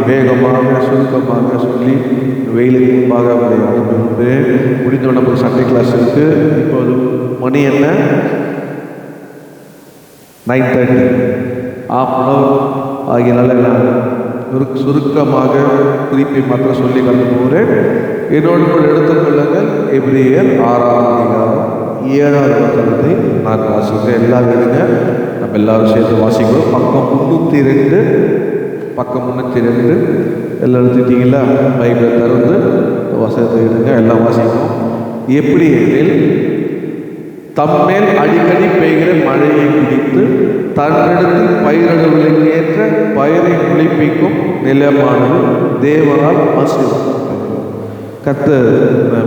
வேகமாக சுருக்கமாக சொல்லி வெயிலுக்கு முன்பாக அவரை அனுப்பிவிட்டு முடிந்தோட நமக்கு சண்டே கிளாஸ் இருக்குது. இப்போது மணி என்ன? 9:30, ½ மணி ஆகியனால நான் சுருக்கமாக குறிப்பை மாத்திரம் சொல்லி கலந்து போகிறேன். என்னோடு கூட எடுத்துக்கொள்ளுங்கள். எபிரேயர் 6ஆம் அதிகாரம் 7வது வசனத்தை நான் வாசிக்கிறேன். எல்லாரும் எடுங்க, நம்ம எல்லாரும் சேர்ந்து வாசிக்கிறோம். பக்கம் 302 எல்லாம் எடுத்துட்டீங்களா? பைபிளை திறந்து வசனத்தை எடுங்க, எல்லாம் வாசிக்கணும். எப்படி எனில், தம்மேல் அடிக்கடி பெய்கிற மழையை குடித்து தன்னிடத்தில் பயிரிடுவதற்கு ஏற்ற பயிரை குளிப்பிக்கும் நிலமானது தேவனால் ஆசீர்வாதம். கர்த்தர்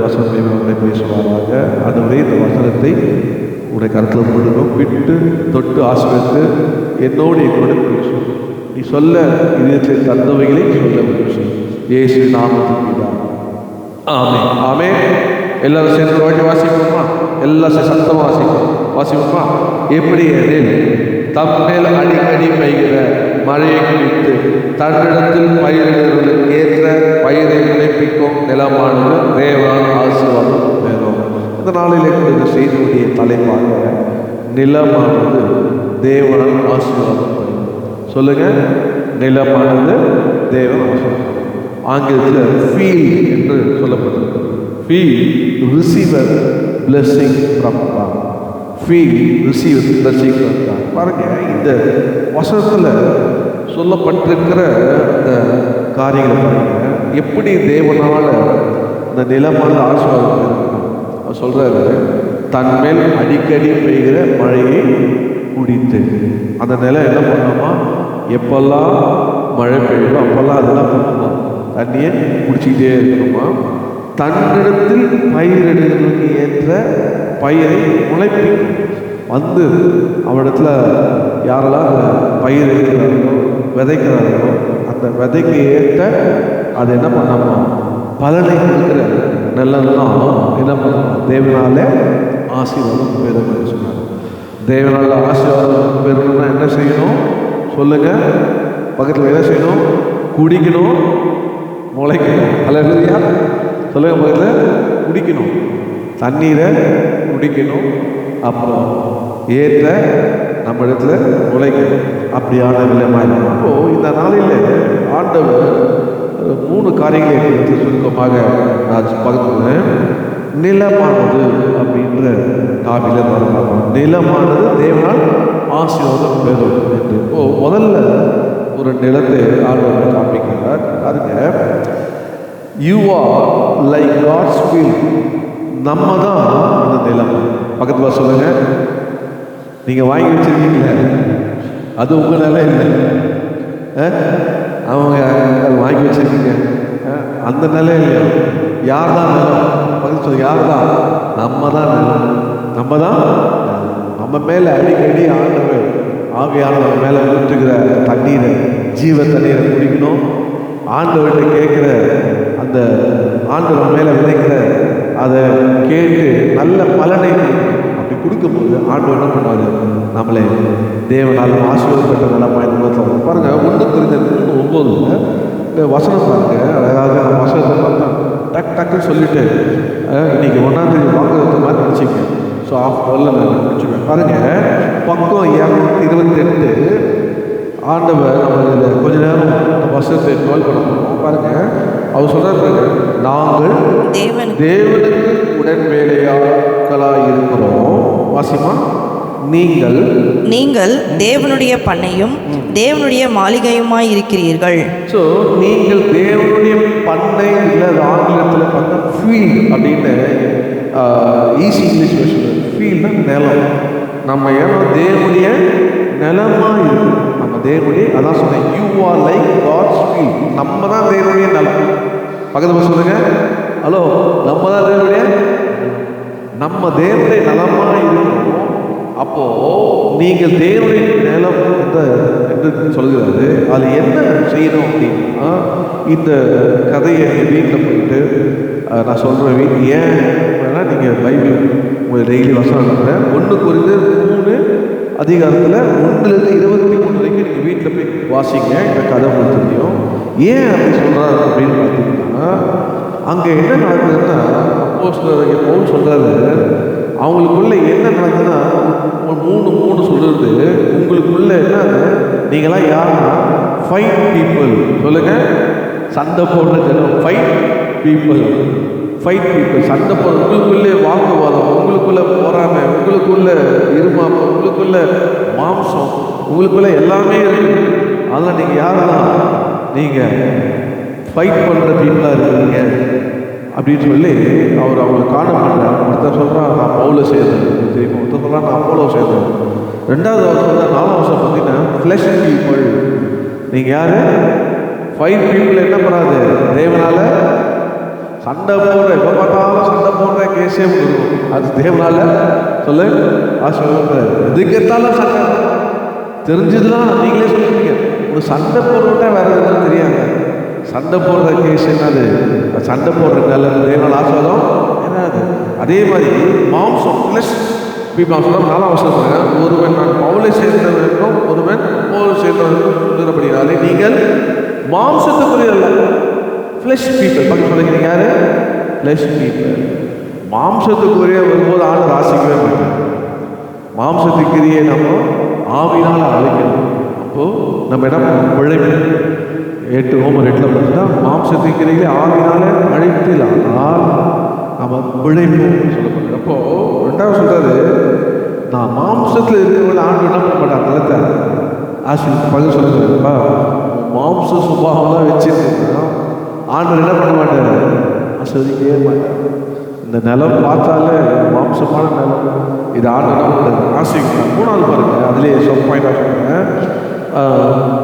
வசனத்தை பேசுவாராக. அதுவரை இந்த வசனத்தை உடைய கருத்தில் போடுவோம். விட்டு தொட்டு ஆசீர்வதித்து என்னோடு பேசும். நீ சொல்ல இதயத்தில் தந்தவைகளை சொல்ல பேசும். இயேசு நாமத்தில் ஆமே ஆமே. எல்லாரும் சேர்ந்து வாட்டி வாசிப்போமா? எல்லாம் சத்தமாக வாசிப்போமா? எப்படி எனில், தம்மேல் அடிக்கடி பெய்கிற மழையை குடித்து தன்னிடத்தில் பயிரிடுவதற்கு ஏற்ற பயிரை விளைப்பிக்கும் நிலமானது தேவனால் ஆசீர்வாதம் பெறும். இந்த நாளிலே இந்த செய்தியுடைய தலைப்பாக நிலமானது தேவனால் ஆசீர்வாதம் பெறும். சொல்லுங்க, நிலமானது தேவன் ஆசீர்வாதம். ஆங்கிலத்தில் ஃபீல் என்று சொல்லப்பட்டிருக்கு. Feel receiver blessing from God. Feel receive blessing from God. பாருங்க, இந்த வசனத்தில் சொல்லப்பட்டிருக்கிற இந்த காரியங்களை பாருங்க, எப்படி தேவனால் இந்த நிலமான ஆசீர்வாதம் இருக்கணும். அவர் சொல்றாரு, தன்மேல் அடிக்கடி பெய்கிற மழையை குடித்து. அந்த நிலம் என்ன பண்ணணுமா? எப்பெல்லாம் மழை பெய்யுதோ அப்பெல்லாம் அதெல்லாம் பண்ணணுமா? தண்ணியை குடிச்சிக்கிட்டே இருக்கணுமா? தன்னிடத்தில் பயிரிடுவதற்கு ஏற்ற பயிரை முளைப்பிக்கும். வந்து அவனிடத்துல யாரெல்லாம் பயிர் இருக்கிறார்களோ விதைக்கிறார்களோ அந்த விதைக்கு ஏற்ற அது என்ன பண்ணாமா? பலனை கொடுக்குற நல்லெல்லாம் என்ன பண்ணணும்? தேவனாலே ஆசீர்வாதம் பெறும் சொன்னார். தேவனால ஆசீர்வாதம் பெறணும்னா என்ன செய்யணும்? சொல்லுங்க. பக்கத்தில் என்ன செய்யணும்? குடிக்கணும், முளைக்கணும். அல்லேலூயா சொல்லுங்க. பக்கத்தில் குடிக்கணும், தண்ணீரை குடிக்கணும், அப்புறம் ஏற்ற நம்ம இடத்துல முளைக்கணும். அப்படியான வில்லமாக. அப்போது இந்த நாளில் ஆண்டவர் 3 காரியங்களை எடுத்து சுருக்கமாக நான் பகிர்ந்துக்கிறேன். நிலமானது அப்படின்ற டாபியில் வரலாம். நிலமானது தேவனால் ஆசீர்வாதம் பெறும் என்று. முதல்ல ஒரு நிலத்தை ஆண்டவர் காண்பிக்கிறார். அதுங்க, you are like God's field. நம்ம தான் அந்த நிலம். பக்கத்தில் சொல்லுங்க, நீங்கள் வாங்கி வச்சிருக்கீங்களே அது உங்கள் நிலம் இல்லை. அவங்க வாங்கி வச்சிருக்கீங்க அந்த நிலம் இல்லையா? யார் தான் நிலம்? பக்கத்தில் சொல்லுங்க, யார் தான்? நம்ம தான் நிலம். நம்ம தான். நம்ம மேலே அடிக்கடி ஆண்டவர் ஆவியான நம்ம மேலே ஊற்றுகிற தண்ணீரை, ஜீவ தண்ணீரை குடிக்கணும். ஆண்டவர்கிட்ட கேட்குற அந்த ஆண்டவர் மேலே விதைக்கிற அதை கேட்டு நல்ல பலனை அப்படி கொடுக்கும்போது ஆண்டவர் என்ன பண்ணாரு? நம்மளை தேவனால் ஆசீர்வாதப்பட்ட நிலமாக இந்த உலகத்தில் பாருங்க. 1 Corinthians 9 இந்த வசனம் பாருங்க. அழகாக நம்ம வசனத்தை பார்த்தா டக்குன்னு சொல்லிட்டு இன்னைக்கு 1ஆம் தேதி வாக்குறுத்த மாதிரி நினச்சிக்கேன். ஸோ ½ நான் நினச்சிப்பேன். பாருங்க, பக்கம் 228 ஆண்டவர் நம்ம இதில் கொஞ்ச நேரம் வசனத்தை கால் பண்ணணும். பாருங்க, அவர் சொல்றாரு, நாங்கள் தேவனுக்கு உடன் வேலையாட்களாக இருக்கிறோம். வாசிமா, நீங்கள் தேவனுடைய பண்ணையும் தேவனுடைய மாளிகையுமாய் இருக்கிறீர்கள். ஸோ நீங்கள் தேவனுடைய பண்ணை இல்லை, ஆங்கிலத்தில் பார்த்தா ஃபீல்ட் அப்படின்னு ஈஸி இங்கிலீஷ் பேசுகிறது. ஃபீல்ட்னா நிலம். நம்ம ஏன்னா தேவனுடைய நிலமாக இருக்கும். நம்ம தேவனுடைய, அதான் சொன்னேன், you are like God's field. நம்ம தான் தேவனுடைய நிலம். பக்கத்தில் சொல்லுங்க, ஹலோ, நம்ம தான் தேவனுடைய, நம்ம தேவனுடைய நிலமாக இருக்கிறோம். அப்போது நீங்கள் தேவனுடைய நிலம் என்று சொல்கிறாரு. அது என்ன செய்யணும் அப்படின்னா, இந்த கதையை வீட்டில் போயிட்டு நான் சொல்கிறேன். ஏன் வேணா நீங்கள் பைபிள் உங்கள் டெய்லி வசனம் அனுப்புகிறேன். 1 Corinthians 3 அதிகாரத்தில் 1 to 23 வரைக்கும் நீங்கள் வீட்டில் போய் வாசிங்க. இந்த கதை கொடுத்து ஏன் அப்படி சொல்கிறாரு அப்படின்னு பார்த்தீங்கன்னா, அங்கே என்ன நடக்குதுன்னா, அப்போஸ்தலர் பவுல் சொல்கிறாரு, அவங்களுக்குள்ள என்ன நடக்குதுன்னா, மூணு சொல்கிறது, உங்களுக்குள்ள என்ன, நீங்களாம் யாருன்னா ஃபைட் பீப்புள். சொல்லுங்க, சண்டை போடுற ஜனம். ஃபைட் பீப்புள், சண்டை போடுற. உங்களுக்குள்ளே வாக்குவாதம், உங்களுக்குள்ள போராமை, உங்களுக்குள்ள இருமாப்பு, உங்களுக்குள்ள மாம்சம், உங்களுக்குள்ள எல்லாமே இருக்கு. அதெல்லாம் நீங்கள் யாரெல்லாம் நீங்கள் ஃபைட் பண்ணுற பீப்புளாக இருக்கீங்க அப்படின்னு சொல்லி அவர் அவங்களை காண பண்ணுறார். ஒருத்தர் சொல்கிறான் நான் பவுலை சேர்ந்தேன் தெரியுமா, ஒருத்தர் சொல்கிறான் நான் அப்போலோ சேர்ந்தேன். ரெண்டாவது அவர் சொல்கிறார், 4ஆம் வருஷம் பார்த்தீங்கன்னா ஃப்ளஷ் பீப்புள். நீங்கள் யார்? Fight people. என்ன பண்ணாது, தேவனால் சண்டை போடுற, எப்போ பார்த்தாலும் சண்டை போடுற கேஸே இருக்கும். அது தேவனால சொல்லு ஆசீர்வாதம். எதுக்கெத்தாலும் சண்டை தெரிஞ்சதுலாம் நீங்களே சொல்லுவீங்க. ஒரு சண்டை போடுறதா வேற எதுவும் தெரியாது. சண்டை போடுற கேஸ் என்னது, சண்டை போடுற நல்லது தேவனால் ஆசீர்வாதம் என்னது. அதே மாதிரி மாம்சம் ப்ளஸ் பீப்புள் சொல்ல 4ஆம் வருஷம் ஒருவன் நான் பவுலை சேர்ந்தவருக்கும் ஒருவன் பவுலை சேர்ந்தவருக்கும் சொல்லுறபடினாலே நீங்கள் மாம்சத்துக்குரிய ஃப்ளஷ் பீப்புள். பக்கம் சொல்லிக்கிறீங்க யாரு? Flush people. மாம்சத்துக்குரிய வரும்போது ஆள் ராசிக்கவே மாட்டாங்க. மாம்சத்துக்குரிய நம்ம ஆவினால் அழைக்கணும். அப்போது நம்ம என்ன உழைப்பு 8 ரோமர் 8 பார்த்தீங்கன்னா மாம்சத்துக்குரிய ஆவினால அழைப்பில் ஆனால் நம்ம உழைப்பு சொல்லப்படுது. அப்போது ரெண்டாவது சொல்கிறாரு, நான் மாம்சத்தில் இருக்கிறவங்க ஆண்டு என்ன பண்ண மாட்டாங்க, நிலத்தை ஆசி பதில் சொல்லுங்கப்பா. மாம்ச சுபாவம்லாம் வச்சுருக்கீங்கன்னா ஆண்டவர் என்ன பண்ண மாட்டார், ஆஸ்வதிக்கவே மாட்டார். இந்த நிலம் பார்த்தாலே மாம்சமான நிலம், இது ஆண்டவர் ஆசைக்கலாம். 3ஆவது பாருங்க, அதுலேயே சப் பாயிண்டாக சொல்லுங்க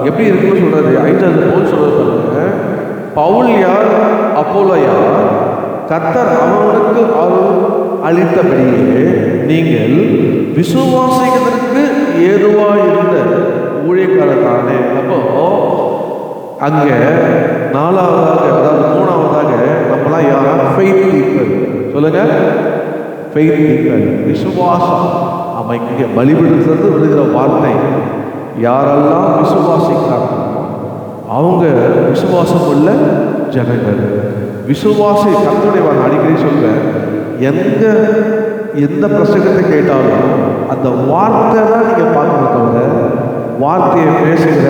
எப்படி இருக்குன்னு சொல்கிறாரு. 5ஆவது பவுல் சொல்கிறது பாருங்க, பவுல் யார், அப்போலோ யார், கர்த்தர் அவனுக்கு அருள் அளித்தபடியே நீங்கள் விசுவாசிக்கிறதுக்கு ஏதுவாக இருந்த ஊழியக்காரர் தானே. அப்போ அங்கே 4ஆவதாக, அதாவது 3ஆவதாக நம்மளாம் யாரா ஃபெய்த் பீப்புள். சொல்லுங்க, ஃபெய்த் பீப்புள். விசுவாசம் அமைக்க பலிபடுத்துறது விடுகிற வார்த்தை. யாரெல்லாம் விசுவாசிக்கிறாங்க அவங்க விசுவாசம் உள்ள ஜனங்கள். விசுவாசி கர்த்தருடைய வார்த்தை அடிக்கடி சொல்வேன், எந்த பிரசங்கத்தை கேட்டாலும் அந்த வார்த்தை தான் நீங்கள் பார்க்கணும். தவிர வார்த்தையை பேசுகிற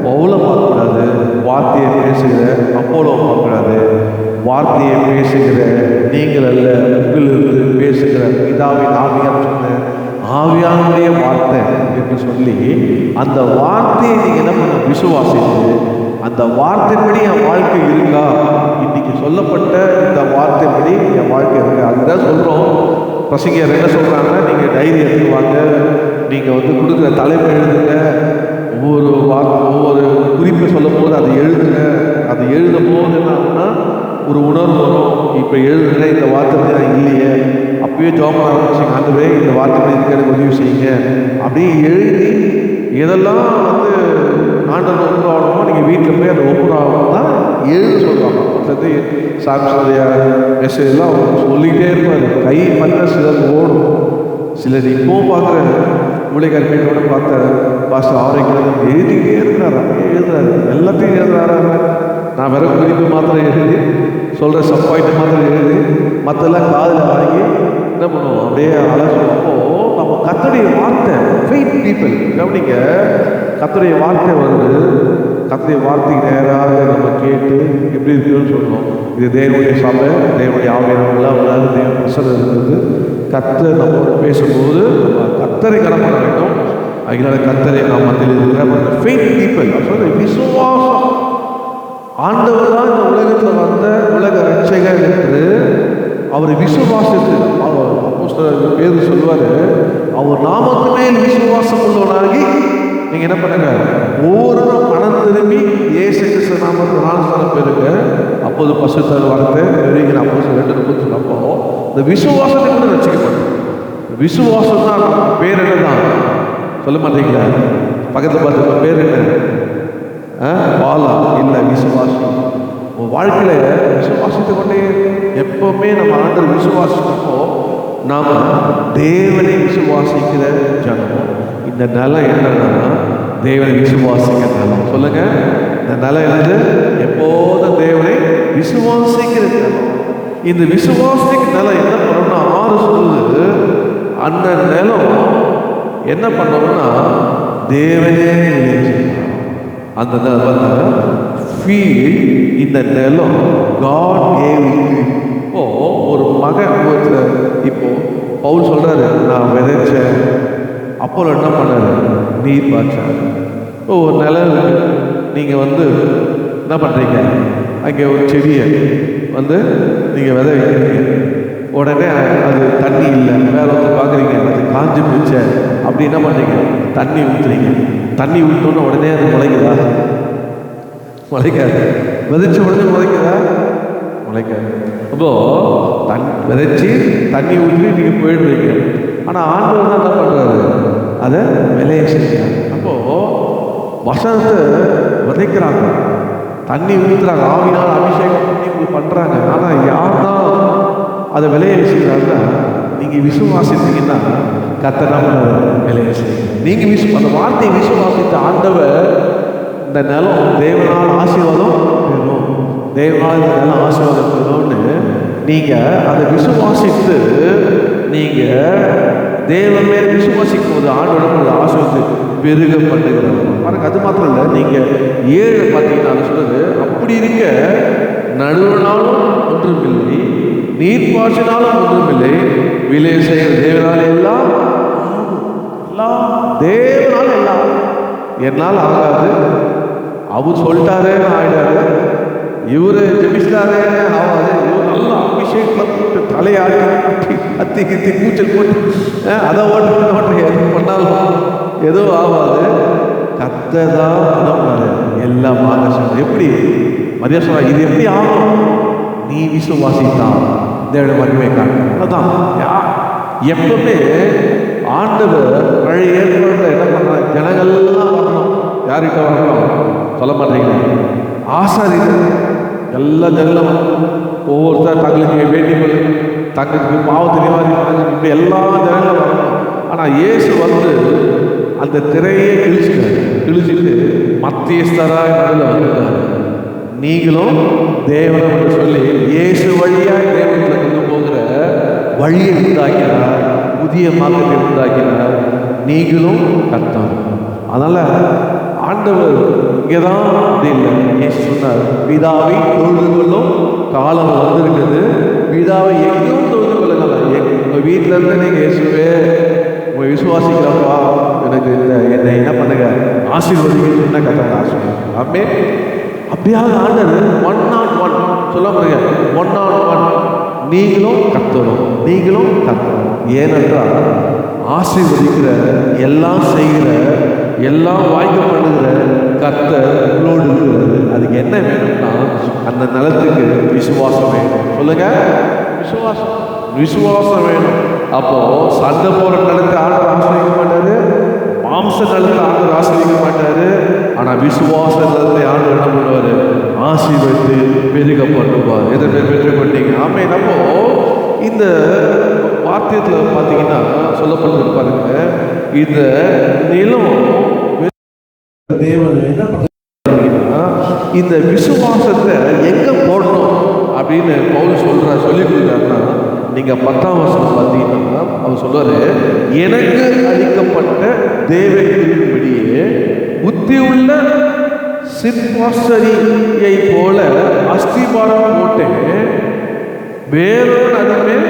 பவுலை பார்க்கக்கூடாது, வார்த்தையை பேசுகிற அப்போலோ பார்க்கக்கூடாது. வார்த்தையை பேசுகிற நீங்கள் அல்ல, உங்களிலிருந்து பேசுகிற பிதாவின் ஆவியார் சொன்ன ஆவியானுடைய வார்த்தை என்று சொல்லி அந்த வார்த்தையை நீங்கள் என்ன பண்ண விசுவாசித்து அந்த வார்த்தைப்படி என் வாழ்க்கை இருக்கா, இன்னைக்கு சொல்லப்பட்ட இந்த வார்த்தைப்படி என் வாழ்க்கை இருக்கா. அதுதான் சொல்கிறோம். பிரசங்கர் என்ன சொல்கிறாங்கன்னா, நீங்கள் டைரி எடுத்துவாங்க, நீங்கள் கொடுக்குற தலைமை எழுதுங்க, ஒவ்வொரு குறிப்பை சொல்லும் போது அதை எழுதுங்க. அதை எழுதும் போது என்னன்னா ஒரு உணர்வு வரும். இப்போ எழுதுங்க, இந்த வார்த்தை இல்லையே, அப்பயே ஜோம் ஆரம்பிச்சிங்க, ஆண்டவரே இந்த வார்த்தை இருக்கிறது உதவி செய்யுங்க அப்படியே எழுதி இதெல்லாம் ஆண்டவர் ஒப்புராகணுமோ நீங்கள் வீட்டில் போய் அந்த ஒப்புராகணும் தான் எழுத சொல்லுவாங்க. மற்றது சாமியுடைய மெசேஜ்லாம் சொல்லிக்கிட்டே இருப்பார். கை மற்ற சிலர் ஓடும். சிலர் இப்போவும் பார்க்குற ஊழியக்கார வீட்டோட பார்த்த பாஸ்டர் ஆரோக்கியம் எழுதிக்கிட்டே இருக்கிறார், அப்படியே எழுதுறாரு, எல்லாத்தையும் எழுதுறாரு. நான் வெறும் குறிப்பு மாத்திரம் எழுதி சொல்கிற சப்பாயிட்டு மாத்திரம் எழுதி மற்றெல்லாம் காதில் வாங்கி என்ன பண்ணுவோம், அப்படியே அலசுவோம். நம்ம கர்த்தருடைய வார்த்தை ஃபெய்த் பீப்புள் கவனிங்க, கர்த்தருடைய வார்த்தை வருது. கர்த்தருடைய வார்த்தைக்கு நேராக நம்ம கேட்டு எப்படி இருக்குன்னு சொல்லுவோம். இது தேவனுடைய சபை, தேவனுடைய ஆவியானவர்களாக வராது, தேவ பிரசன்னம் இருக்குது. கர்த்தர் நம்ம பேசும்போது கர்த்தரை கனம் பண்ண வேண்டும். அதனால கர்த்தரை நாம் மத்தியில் இருக்கிற ஃபெய்த் பீப்புள் சொல்ற விசுவாசம். ஆண்டவர் தான் இந்த உலகத்தில் வந்த உலக ரட்சகர் என்று அவரை விசுவாசித்து பேர் சொல்லுவார். அவர் நாமத்து மேல் விசுவாசம் உள்ளவனாகி நீங்கள் என்ன பண்ணுங்க, ஒவ்வொரு மனம் திரும்பி இயேசு கிறிஸ்து நாமத்தில் நாலு பேருங்க. அப்போது பசுத்தர் வார்த்தை பெருகிற 2:30. அப்போ இந்த விசுவாசத்தை கூட ரசிக்கப்படும். விசுவாசம் தான் பேர் என்னதான் சொல்ல மாட்டீங்களா? பக்கத்தில் பார்த்து பேர் என்ன? பாலா இல்லை, விசுவாசம். வாழ்க்கையில் விசுவாசத்தை கொண்டே எப்பவுமே நம்ம ஆண்டவர் விசுவாசிக்கப்போ நாம் தேவனை விசுவாசிக்கிற ஜனம். இந்த நிலம் என்னன்னா தேவனை விசுவாசிக்கிற நிலம். சொல்லுங்க, இந்த நிலம் என்னது? எப்போதும் தேவனை விசுவாசிக்கிற நிலம். இந்த விசுவாசிக்கு நிலம் என்ன பண்ணணும்னா 6 சொல்லுது. அந்த நிலம் என்ன பண்ணோம்னா தேவனே அந்த நிலம் ஃபீல் இந்த நிலம் காட் கேவ் இட். இப்போ ஒரு மகன் இப்போ பவுல் சொல்றாரு, நான் விதைச்சேன், அப்போ என்ன பண்ணாரு? நீர் பாய்ச்சாரு. இப்போ ஒரு நிலம் நீங்கள் என்ன பண்ணுறீங்க? அங்கே ஒரு செடியை நீங்கள் விதை வைக்கிறீங்க. உடனே அது தண்ணி இல்லை, வேற ஒருத்தர் பார்க்குறீங்க, அது காஞ்சி போச்சு. அப்படி என்ன பண்ணுறீங்க? தண்ணி ஊற்றுறீங்க. தண்ணி ஊற்றோன்னு உடனே அது முளைக்குதா? முளைக்காது. விதைச்ச உடனே முளைக்குதா? முளைக்காது. அப்போது விதைச்சி தண்ணி ஊற்றி நீங்கள் போயிடுறீங்க. ஆனால் ஆண்டவர் தான் என்ன பண்ணுறாரு? அதை விளைய செய்கிறாங்க. அப்போது வசனத்தை விதைக்கிறாங்க, தண்ணி ஊற்றுறாங்க, ஆவினால் அபிஷேகம் பண்ணி உங்களுக்கு பண்ணுறாங்க. ஆனால் யார் தான் அதை விளைய செய்கிறாங்க? நீங்கள் விசுவாசித்தீங்கன்னா கர்த்தர் விளைய செய்யுங்க. நீங்கள் அந்த வார்த்தையை விசுவாசித்த ஆண்டவர் இந்த நிலம் தேவனால் ஆசீர்வாதம் பெறும், தேவனால் இந்த நிலம் ஆசீர்வாதம் பெறும்னு நீங்கள் அதை விசுவாசித்து நீங்கள் தேவன் மேல் விசுவாசிக்கும் போது ஆண்டோட ஆசீர்வாதத்தை பெருக பண்ணுகிறாங்க. பாருங்க, அது மாத்திரம் இல்லை, நீங்கள் 7 பார்த்தீங்கன்னா சொல்லுது, அப்படி இருக்க நடுவனாலும் ஒன்றுமில்லை, நீர் பாய்ச்சினாலும் ஒன்றுமில்லை, விலை செய்கிற தேவனால் எல்லாம் தேவனால் எல்லாம். என்னால் ஆகாது, அவர் சொல்லிட்டாரேன்னு ஆயிடாது, இவரு ஜெபிச்சிட்டாரே ஆகாது, இவர் நல்லா அபிஷேகம் போட்டு தலையாடி கத்தி கித்தி கூச்சல் போட்டு அதை ஓட்டு எது பண்ணாலும் எதுவும் ஆகாது. கர்த்தர்தான் பண்ணாரு எல்லாம் சொல்ற. எப்படி மரியா சொல்ற, இது எப்படி ஆகும்? நீ விசுவாசித்தான் தேவனுடைய மகிமை காணும். அதான் எப்பவுமே ஆண்டவர் பழைய ஏற்பாடுல என்ன பண்றாங்க? ஜனங்கள்லாம் வரணும். யார்கிட்ட வரணும் சொல்ல மாட்டீங்க? ஆசாரிகள் எல்லா ஜனங்களும் ஒவ்வொருத்தர் தங்களுக்கு வேண்டிக்கொள்ளு, தங்களுக்கு பாவத்தை நிவாரி, இப்படி எல்லா ஜனங்களும் வரணும். ஆனால் இயேசு அந்த திரையே கிழிச்சிட்டு மத்தியஸ்தராய் நடுவில் வந்துட்டார். நீங்களும் தேவனை சொல்லி இயேசு வழியாய் தேவனத்தில் கொண்டு போகிற வழியை உண்டாக்கினார், புதிய மார்க்கத்தை உண்டாக்கினார். நீங்களும் கர்த்தர். அதனால ஆண்டவர் இங்கேதான் அப்படி இல்லை. இயேசு சொன்னார், பிதாவை தொழுது கொள்ளும் காலம் வந்திருக்குது, பிதாவை எங்கேயும் தொழுது கொள்ளுங்கள். உங்கள் வீட்டில் இருந்து நீங்கள் இயேசுவே உங்கள் விசுவாசிக்கிறப்பா எனக்கு என்னை என்ன பண்ணுங்க ஆசீர்வதிக்க சொன்ன கர்த்தர் ஆசீர்வாதம். அப்பே அப்படியாக ஆண்டவர் 1-on-1 சொல்ல முடியுங்க. 1-on-1 நீங்களும் கர்த்தரும், நீங்களும் கர்த்தரும். ஏனென்றால் ஆசீர்வதிக்கிற, எல்லாம் செய்கிற, எல்லாம் வாய்க்க பண்ணுகிற கர்த்தர் உங்களோடு இருக்கிறது. அதுக்கு என்ன வேணும்னா அந்த நிலத்துக்கு விசுவாசம் வேணும். சொல்லுங்க, விசுவாசம், விசுவாசம் வேணும். அப்போ சண்டை போற நிலத்தை ஆண்டவர் ஆசிரியக்க மாட்டாரு, மாம்ச நிலத்தை ஆண்டவர் ஆசிரியக்க மாட்டாரு. ஆனால் விசுவாச நிலத்தை ஆண்டவர் என்ன பண்ணுவாரு? ஆசீர்வதித்து பெருக பண்ணுவார். எதை பேர் பெற்றுக்கொண்டீங்க? ஆமே. அப்போ இந்த வார்த்தையத்தில் பார்த்தீங்கன்னா சொல்லப்பட்டு பாருங்க, இந்த நிலம் தேவன் என்ன பண்ணீங்கன்னா இந்த விசுவாசத்தை எங்க போடணும் அப்படின்னு பவுல் சொல்லி கொடுத்தாருன்னா, நீங்க 10ஆம் வசனம் பார்த்தீங்கன்னா அவர் சொல்றாரு, எனக்கு அளிக்கப்பட்ட தேவனுடைய புத்தியுள்ள சிற்பாசரியை போல அஸ்திபாரம் போட்டேன், வேறொரு அதின்மேல்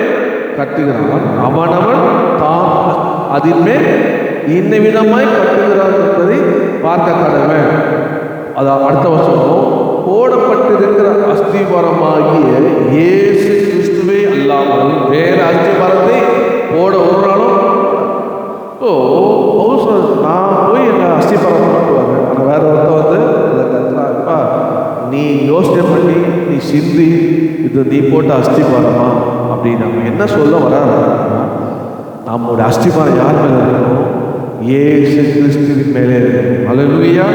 கட்டுகிறான், அவனவன் தான் அதின்மேல் இன்ன விதமாய் கட்டுகிறான் என்பதை பார்க்க கடவன். அதான் அடுத்த வருஷம் போடப்பட்டிருக்கிற அஸ்திபாரமாகிய இயேசு கிறிஸ்துவே அல்லாமல் வேற அஸ்திபாரத்தை போட ஒரு நாளும் நான் போய் என்ன அஸ்திபாரம் போட்டு வரேன். ஆனால் வேற ஒருத்தர் நீ யோசனை பண்ணி நீ சிந்தி இது நீ போட்ட அஸ்திபாரமா அப்படின்னு நம்ம என்ன சொல்ல வராங்க? நம்மளுடைய அஸ்திபாரம் யார் மேலே இருக்கணும்? இயேசு கிறிஸ்துவின் மேலே இருக்கணும். அல்லேலூயா.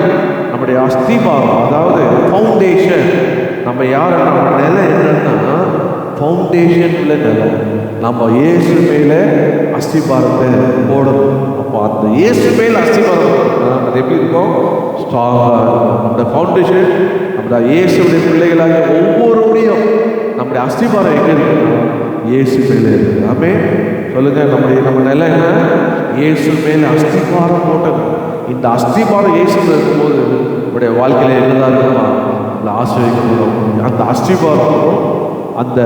நம்முடைய அஸ்திபாரம், அதாவது ஃபவுண்டேஷன், நம்ம யார், நம்ம நிலை என்னன்னா ஃபவுண்டேஷன் உள்ள நிலை. நம்ம இயேசு மேலே அஸ்திபாரத்தை போடணும். அப்போ அந்த இயேசு மேலே அஸ்திபாரம் அது எப்படி இருக்கும்? ஸ்ட்ராங்காக இருக்கும். அந்த ஃபவுண்டேஷன் நம்ம இயேசுடைய பிள்ளைகளாக ஒவ்வொருடையும் நம்முடைய அஸ்திபாரம் எங்கே இருக்குன்னா இயேசு மேலே இருக்குது. ஆமென் சொல்லுங்க. நம்ம நிலை என்ன? இயேசு மேலே அஸ்திபாரம் போட்டது. இந்த அஸ்திபாரம் இயேசுல இருக்கும்போது நம்முடைய வாழ்க்கையில என்னதான் இருக்குமா? அந்த ஆசீர்வதிக்கப்படும். அந்த அஸ்திபாரம் அந்த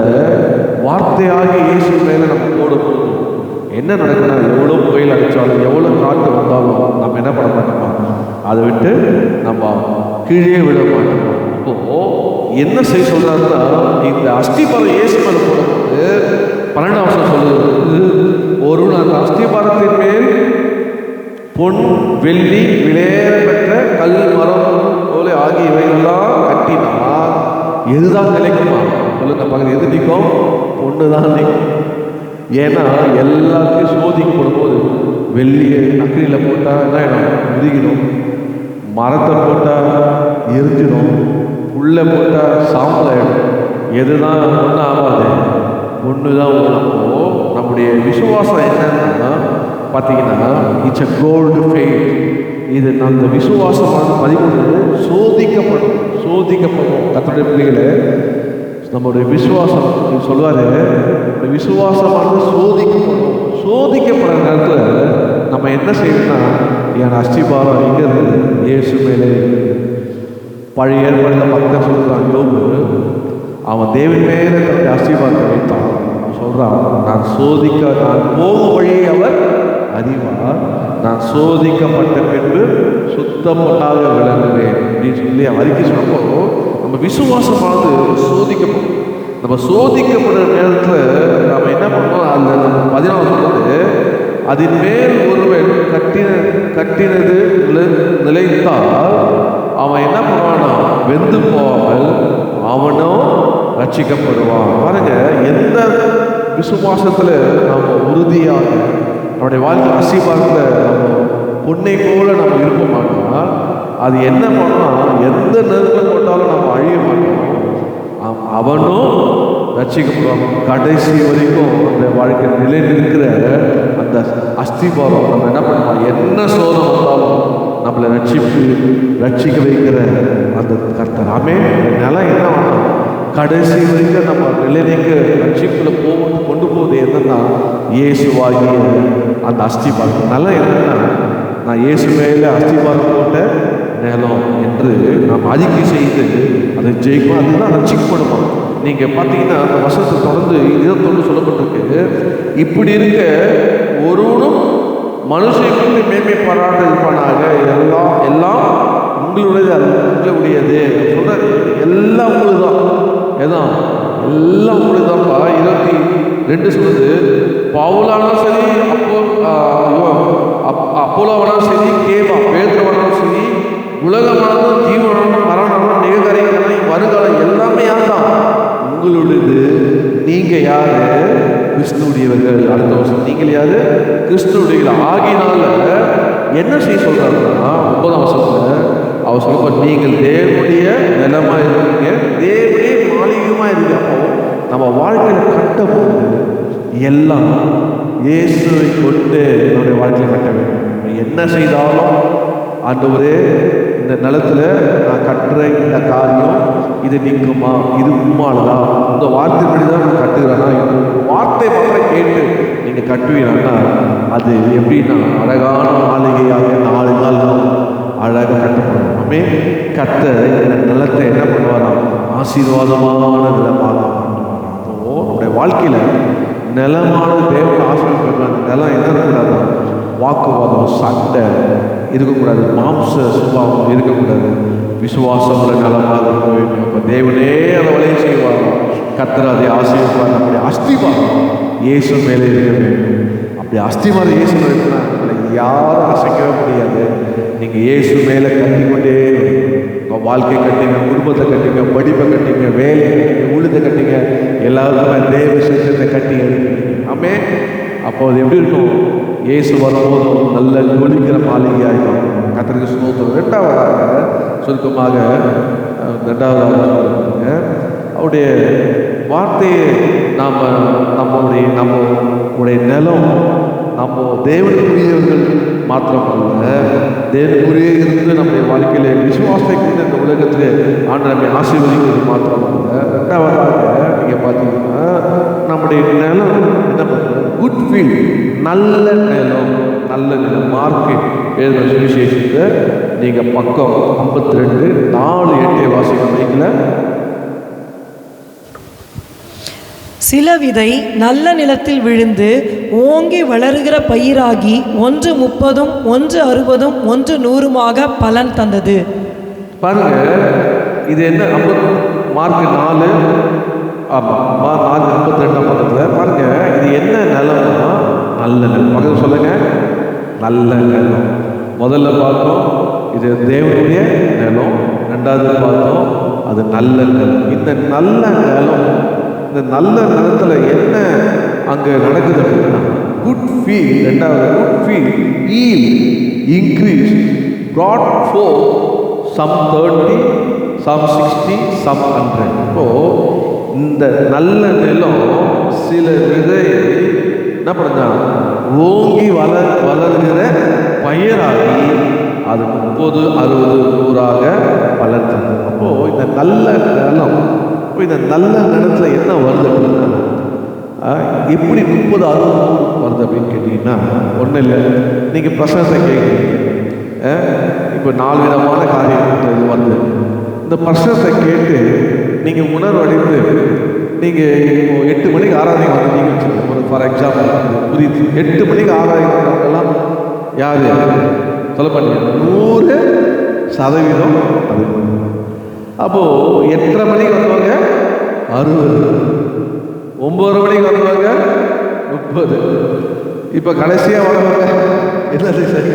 வார்த்தையாக இயேசு மேலே நம்ம போடும்போது என்ன நடக்குன்னா, எவ்வளோ புயல் அடித்தாலும் எவ்வளோ காற்று வந்தாலும் நம்ம என்ன பண்ண மாட்டோமா? அதை விட்டு நம்ம கீழே விட மாட்டோம். இப்போ என்ன செய்ய சொல்றாருன்னா, இந்த அஸ்திபாரம் இயேசு மேலே போடும்போது 12ஆம் வசனம் சொல்லுது, ஒருவன் அந்த அஸ்திபாரத்தின் மேல் பொன் வெள்ளி விலையேற பெற்ற கல் மரம் போல ஆகியவைகள்லாம் கட்டினால் எதுதான் நிலைக்குமா? சொல்லுங்க பக்கத்தில். எது நிற்கும்? பொண்ணு தான் நிற்கும். ஏன்னா எல்லாத்தையும் சோதிக்கப்படும் போது வெள்ளியை நக்கரியில் போட்டால் என்ன ஆகிடும்? உருகிடும். மரத்தை போட்டால் எரிஞ்சிடும். புல்லை போட்டால் சாம்பல் ஆகிடும். எதுதான் ஒன்றும் ஆகாது, ஒன்று தான் ஓடும். நம்முடைய விசுவாசம் என்னன்னா பார்த்தீங்கன்னா, இட்ஸ் அ கோல்டு ஃபெய்த். இது அந்த விசுவாசமான பதிவு சோதிக்கப்படும். கர்த்தருடைய பிள்ளைகளே, நம்முடைய விசுவாசம் சொல்லுவாரு, விசுவாசமானது சோதிக்கப்படுற நேரத்தில் நம்ம என்ன செய்யணும்னா, என் அஸ்திபாரம் எங்கே இருக்குது? இயேசு மேலே. பழைய ஏற்பாடில் பக்தர் சொல்கிறான், யோபு அவன் தேவன் மேலே தன்னுடைய அஸ்திபாரத்தை வைத்தான். சொல்கிறான், நான் போகும் வழியை அவர் அறிவார், நான் சோதிக்கப்பட்ட பின்பு சுத்தப்பட்டாக விளங்குவேன் அப்படின்னு சொல்லி அறிக்கை சொன்னப்போ, நம்ம விசுவாசமானது சோதிக்கப்படும். நம்ம சோதிக்கப்படுற நேரத்தில் நம்ம என்ன பண்ணோம்? அதில் நம்ம 14 சொல்றது, அதன் மேல் ஒருவன் கட்டினது நிலைத்தால் அவன் என்ன பண்ணுவானா? வெந்து போவாமல் அவனும் ரட்சிக்கப்படுவான். பாருங்க, எந்த விசுவாசத்தில் நம்ம உறுதியாக நம்முடைய வாழ்க்கை அஸ்திபாரத்தில் நம்ம பொன்னை போல நம்ம இருப்போமானா, அது என்ன பண்ணால் எந்த நேரத்தில் போட்டாலும் நம்ம அழிய மாட்டோம். அவனும் ரட்சிக்கப்படுவாங்க. கடைசி வரைக்கும் அந்த வாழ்க்கை நிலை நிற்கிற அந்த அஸ்திபாரம் நம்ம என்ன பண்ணுவோம்? என்ன சோதனை வந்தாலும் நம்மளை ரட்சிக்க வைக்கிற அந்த கர்த்தர். ஆமென். நிலம் என்ன வேணும்? கடைசி வரைக்கும் நம்ம நிலைக்கு ரட்சிப்பில் கொண்டு போகுது என்னன்னா, இயேசுவாகிய அந்த அஸ்திபாரம். நிலம் என்னன்னா, நான் இயேசு மேலே அஸ்திபாரம் போட்ட நிலம் என்று நாம் அறிக்கை செய்து அதை ஜெயிக்கும். அதுதான் ரட்சிக்கப்படுமா. நீங்கள் பார்த்தீங்கன்னா அந்த வசனத்தை தொடர்ந்து 21 சொல்லப்பட்டிருக்கு, இப்படி இருக்க ஒருவனும் மனுஷனை கொண்டு மேன்மை பாராட்ட இருப்பானாக, எல்லாம் உங்களுடையது சொல்கிறார். எல்லாம் உங்களுக்கு தான். எல்லாம் உங்களுக்கு தான்ப்பா. 22 சொல்லுது, பவுலானாலும் சரி, அப்போலோவானாலும் சரி, கேபா பேதுருவானாலும் சரி, உலகமானாலும் ஜீவனாலும் மரணமானாலும் நிகழ்காலம் வருகாலம் எல்லாமே யார் தான்? உங்களுடையது. நீங்கள் யாரு? கிறிஸ்துவுடையவர்கள். அடுத்த வருஷம் நீங்கள் யாரு? கிறிஸ்துவுடையவர்கள். ஆகினால என்ன செய்ய சொல்றாருன்னா, 9ஆம் வருஷத்தில் அவர் சொல்ல, நீங்கள் தேவனுடைய நிலமா இருக்கீங்க, தேவனுடைய மாளிகையுமா இருக்கு. அப்போ நம்ம வாழ்க்கையில் கட்டப்போது எல்லாம் இயேசுவை கொண்டு நம்முடைய வாழ்க்கையில் கட்ட வேண்டும். என்ன செய்தாலும் ஆண்டவரே, இந்த நிலத்தில் நான் கட்டுற இந்த காரியம் இது நிற்குமா? இது உண்மானதா? இந்த வார்த்தைப்படி தான் நான் கட்டுகிறேன்னா, இந்த வார்த்தை மாத்திரம் கேட்டு நீங்கள் கட்டுவீங்கன்னா அது எப்படின்னா அழகான மாளிகையாக 4 நாள் அழகாக கட்டப்படும். கர்த்தர் இந்த நிலத்தை என்ன பண்ணுவாராம்? ஆசீர்வாதமான நிலமாக பண்ணுவாராம். அப்போ நம்முடைய வாழ்க்கையில் நிலமான தேவன் ஆசீர்வாதம். அந்த நிலம் என்ன இருக்கக்கூடாது? வாக்குவாதம், சண்டை இருக்கக்கூடாது, மாம்ச சுபாவம் இருக்கக்கூடாது. விசுவாசமுள்ள நிலமாக இருக்க வேண்டும். அப்போ தேவனே அதை வழியை செய்வார். கர்த்தர் அதை ஆசீர்வாதம். நம்முடைய அஸ்திபாரம் இயேசு மேலே இருக்க வேண்டும். அப்படி அஸ்திபாரம் இயேசு மேலே இருக்குன்னா யாரும் அசைக்கவே முடியாது. நீங்கள் இயேசு மேலே கட்டிக்கொண்டே உங்கள் வாழ்க்கை கட்டிங்க, குடும்பத்தை கட்டிங்க, படிப்பை கட்டிங்க, வேலை கட்டிங்க, ஊழியத்தை கட்டிங்க, எல்லாருக்குமே தேவ சித்தத்தை கட்டி எடுப்பீங்க. ஆமென். அப்போ அது எப்படி இருக்கும்? இயேசு வரும்போதும் நல்ல ஒழிக்கிற மாளிகையாக இருக்கும். கர்த்தருக்கு ஸ்தோத்திரம். 2வதாக சுருக்கமாக 2வதாக சொல்லுங்க, அவருடைய வார்த்தையை நம்முடைய நிலம் நம்ம தேவனுக்குரியவர்கள் மாத்திரமல்ல, தேவனுக்குரிய இருந்து நம்முடைய வாழ்க்கையிலே விசுவாசத்தை கொண்டு இந்த உலகத்திலே ஆண்டவர் நம்மை ஆசீர்வதிக்கிறது மாத்திரமல்ல, ரெண்டாவதாக நீங்கள் பார்த்தீங்கன்னா நம்முடைய நிலம் என்ன பண்ணுறது, குட் ஃபீல்ட், நல்ல நிலம், நல்ல நிலம். மார்க்கெட் எழுதின சுவிசேஷத்தை நீங்கள் பக்கம் 52 4-8 வாசிக்க வைக்கல. சில விதை நல்ல நிலத்தில் விழுந்து ஓங்கி வளருகிற பயிராகி 1 30, 1 60, 1 100 பலன் தந்தது. பாருங்க, இது என்ன மார்க் 4, ஆமாம் 4:52 பக்கத்தில் பாருங்க, இது என்ன நிலம்னா நல்ல நிலம். பக்கத்தில் சொல்லுங்க, நல்ல நிலம். முதல்ல பார்த்தோம் இது தேவனுடைய நிலம், ரெண்டாவது பார்த்தோம் அது நல்ல நிலம். இந்த நல்ல நிலம், இந்த நல்ல நிலத்தில் என்ன அங்கே நடக்குது அப்படின்னா, குட் ஃபீல், ரெண்டாவது good feel eel increase brought forth some 30, some 60, some 100. இப்போது இந்த நல்ல நிலம் சில விதை என்ன பண்ணுங்க, ஓங்கி வளர்கிற பயிராகி அது 30, 60, 100 பலன் தந்தது. அப்போது இந்த நல்ல நிலம், இப்போ இந்த நல்ல நிலத்தில் என்ன வருது அப்படின்னா, எப்படி 30, 60 வருது அப்படின்னு கேட்டிங்கன்னா, ஒன்றும் இல்லை, நீங்கள் பிரசனத்தை கேட்குறீங்க. இப்போ 4 விதமான காரியங்கள் வருது. இந்த பிரசனத்தை கேட்டு நீங்கள் உணர்வடைந்து நீங்கள் இப்போ 8 மணிக்கு ஆராதனை வந்துட்டீங்கன்னு வச்சுக்கோங்க. ஒரு ஃபார் எக்ஸாம்பிள் புரியுது, 8 மணிக்கு ஆராதனை வந்தவங்கெல்லாம் யார் சொல்ல பண்ணீங்க, 100% அது. அப்போது 8:30 மணிக்கு வந்தவங்க 60, 9 மணிக்கு வந்தவங்க 30, இப்போ கடைசியாக வந்தவங்க என்னது சரி,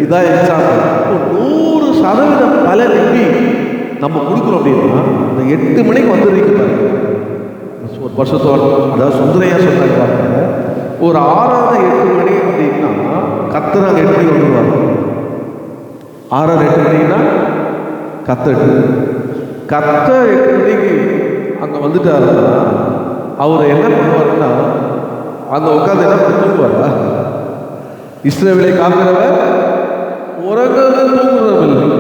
இதான் எக்ஸாம்பிள். இப்போ 100% பலன் எப்படி நம்ம கொடுக்குறோம் அப்படின்னா, இந்த 8 மணிக்கு வந்துடுறீங்க பாருங்க, ஒரு வருஷத்தோட, அதாவது சுந்தரையாக சொன்னாங்க பாருங்க, ஒரு 6 8 மணி அப்படின்னா கத்துறாங்க 8 மணிக்கு வந்துடுவாங்க. 6 8 மணின்னா கத்த 8 மணிக்கு அங்கே வந்துட்டாருன்னா அவர் என்ன பண்ணுவாருன்னா, அங்கே உட்காந்து என்ன தூங்குவாரா? இஸ்ரவேலை காக்கிறவர் உறங்குறது தூங்குறதில்லை.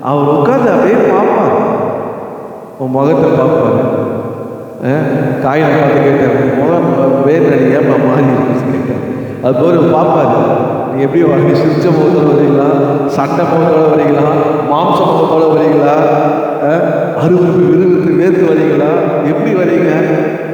அவர் உட்காந்து அப்படியே பார்ப்பார், உன் முகத்தை பார்ப்பார். காயினை பார்த்து கேட்டார், முகம் வேறு நடிகை மாறி இருக்குன்னு கேட்டார். அது போல பார்ப்பார், நீ எப்படி வரீங்க, சிரிச்ச முகத்தோடு வரீங்களா, சண்டை முகத்தோடு வரீங்களா, மாம்ச முகத்தோடு வரீங்களா, அருவருப்பு விரும்புக்கு வேர்த்து வரீங்களா, எப்படி வரீங்க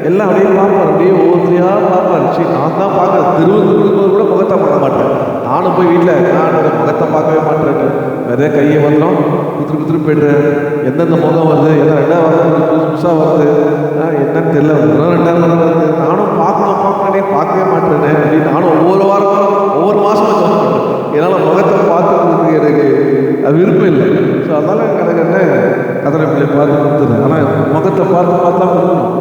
எல்லாம் அப்படியே பார்ப்பார். அப்படியே ஒவ்வொருத்தரையாக பார்ப்பார். சரி, நான் தான் பார்க்குறேன், திருவள்ளுவர் கூட முகத்தை பார்க்க மாட்டேன். நானும் போய் வீட்டில் நான் முகத்தை பார்க்கவே மாட்டேன், நிறைய கையை வந்துடும், குத்துரு போய்டுறேன். எந்தெந்த முகம் வருது, எல்லாம் 2 வருது, புதுசாக வருது, என்னன்னு தெரியல, 2 வருது, நானும் பார்க்கவே மாட்டேனே அப்படின்னு நானும் ஒவ்வொரு வாரமும் ஒவ்வொரு மாதமும் சொல்லுவேன். என்னால் முகத்தை பார்த்துக்கிறதுக்கு எனக்கு அது விருப்பம் இல்லை. ஸோ அதனால் எனக்கு என்ன கதனை பிள்ளை பார்த்து கொடுத்துருவேன். ஆனால் முகத்தை பார்த்தா கொடுக்கணும்.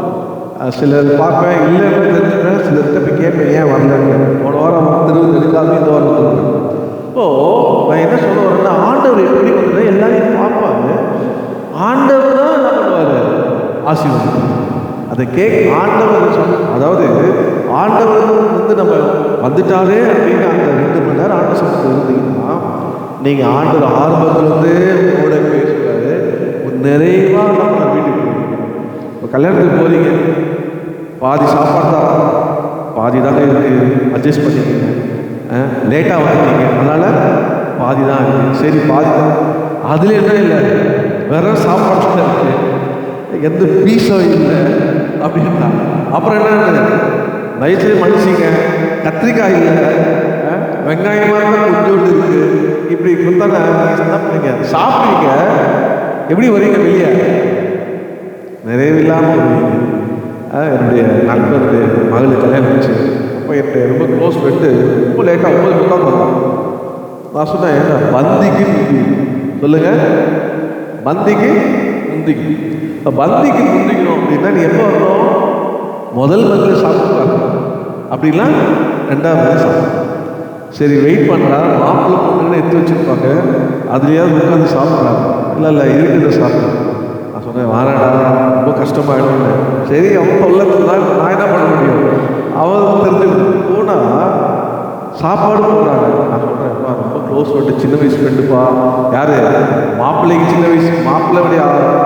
சிலர் பார்ப்பேன், இல்லைன்னு தெரிஞ்சுக்கிறேன், சிலர்கிட்ட போய் கேட்பேன், ஏன் வரலன்னு. போன வாரம் திருவது எடுக்காது, இந்த வாரம் வந்துருக்கேன். இப்போது நான் என்ன சொல்ல வரேன்னா, ஆண்டவர் எப்படி வந்து எல்லாரையும் பார்ப்பாங்க, ஆண்டவர் தான் என்ன பண்ணுவார், ஆசீர்வாதம். அதை ஆண்டவர் அதாவது ஆண்டவர் வந்து நம்ம வந்துட்டாரே அப்படின்னு அந்த 2 மணி நேரம் ஆண்டு சமூகத்தில் இருந்தீங்கன்னா, நீங்கள் ஆண்டவர் ஆரம்பத்துலேருந்தே கூட பேசுவார். ஒரு நிறைவாக நம்ம வீட்டுக்கு போவீங்க. இப்போ கல்யாணத்துக்கு போகிறீங்க, பாதி சாப்பாடு தான், பாதி தானே இருக்குது, அட்ஜஸ்ட் பண்ணிக்கீங்க. லேட்டாக வந்துட்டீங்க, அதனால் பாதி தான் இருக்குது. சரி, பாதி தான், அதில் என்ன இல்லை, வேற சாப்பாடு தான் இருக்குது, எந்த பீஸும் இல்லை அப்படின்னா அப்புறம் என்ன, தயவுசெய்து மன்னிச்சிங்க, கத்திரிக்காய் இல்லை, வெங்காயமாக தான் கொஞ்சோண்டு இருக்குது, இப்படி கொடுத்தானே நீங்கள் சாப்பிடுவீங்க. எப்படி வரீங்க வெளியே, நிறைவில்லாமல் வருவீங்க. என்னுடைய நண்பருடைய மகளுக்கு கல்யாணம் ஆச்சு. அப்போ என்னுடைய ரொம்ப க்ளோஸ் ஃப்ரெண்டு ரொம்ப லேட்டாக 9:30 வந்தான். நான் சொன்னேன், ஏன்னா பந்திக்கு முந்தி சொல்லுங்கள், பந்திக்கு முந்திக்கு. பந்திக்கு முந்திக்கணும் அப்படின்னா நீ எப்போ வரணும், முதல் மந்தில் சாப்பிடுவாங்க, அப்படிலாம் 2ஆம் மந்தி சாப்பிடுவாங்க. சரி, வெயிட் பண்ணுறா, மாப்பிள்ளை பொண்ணுன்னு எடுத்து வச்சுருப்பாங்க, அதுலேயாவது உட்காந்து சாப்பிட்றாங்க. இல்லை இருக்கிறத சாப்பிட்றேன். நான் சொன்னேன், வாராடா, ரொம்ப கஷ்டமாயிடும்னு. சரி, அவன் தொல்லத்தில் தான் நான் என்ன பண்ண முடியும், அவன் தெரிஞ்சு போனால் சாப்பாடு போடுறாங்க. நான் சொல்கிறேன், ரொம்ப க்ளோஸ் ஃப்ரெண்டு, சின்ன வயசு ஃப்ரெண்டுப்பா. யார்? மாப்பிள்ளைக்கு சின்ன வயசு, மாப்பிள்ளையுடைய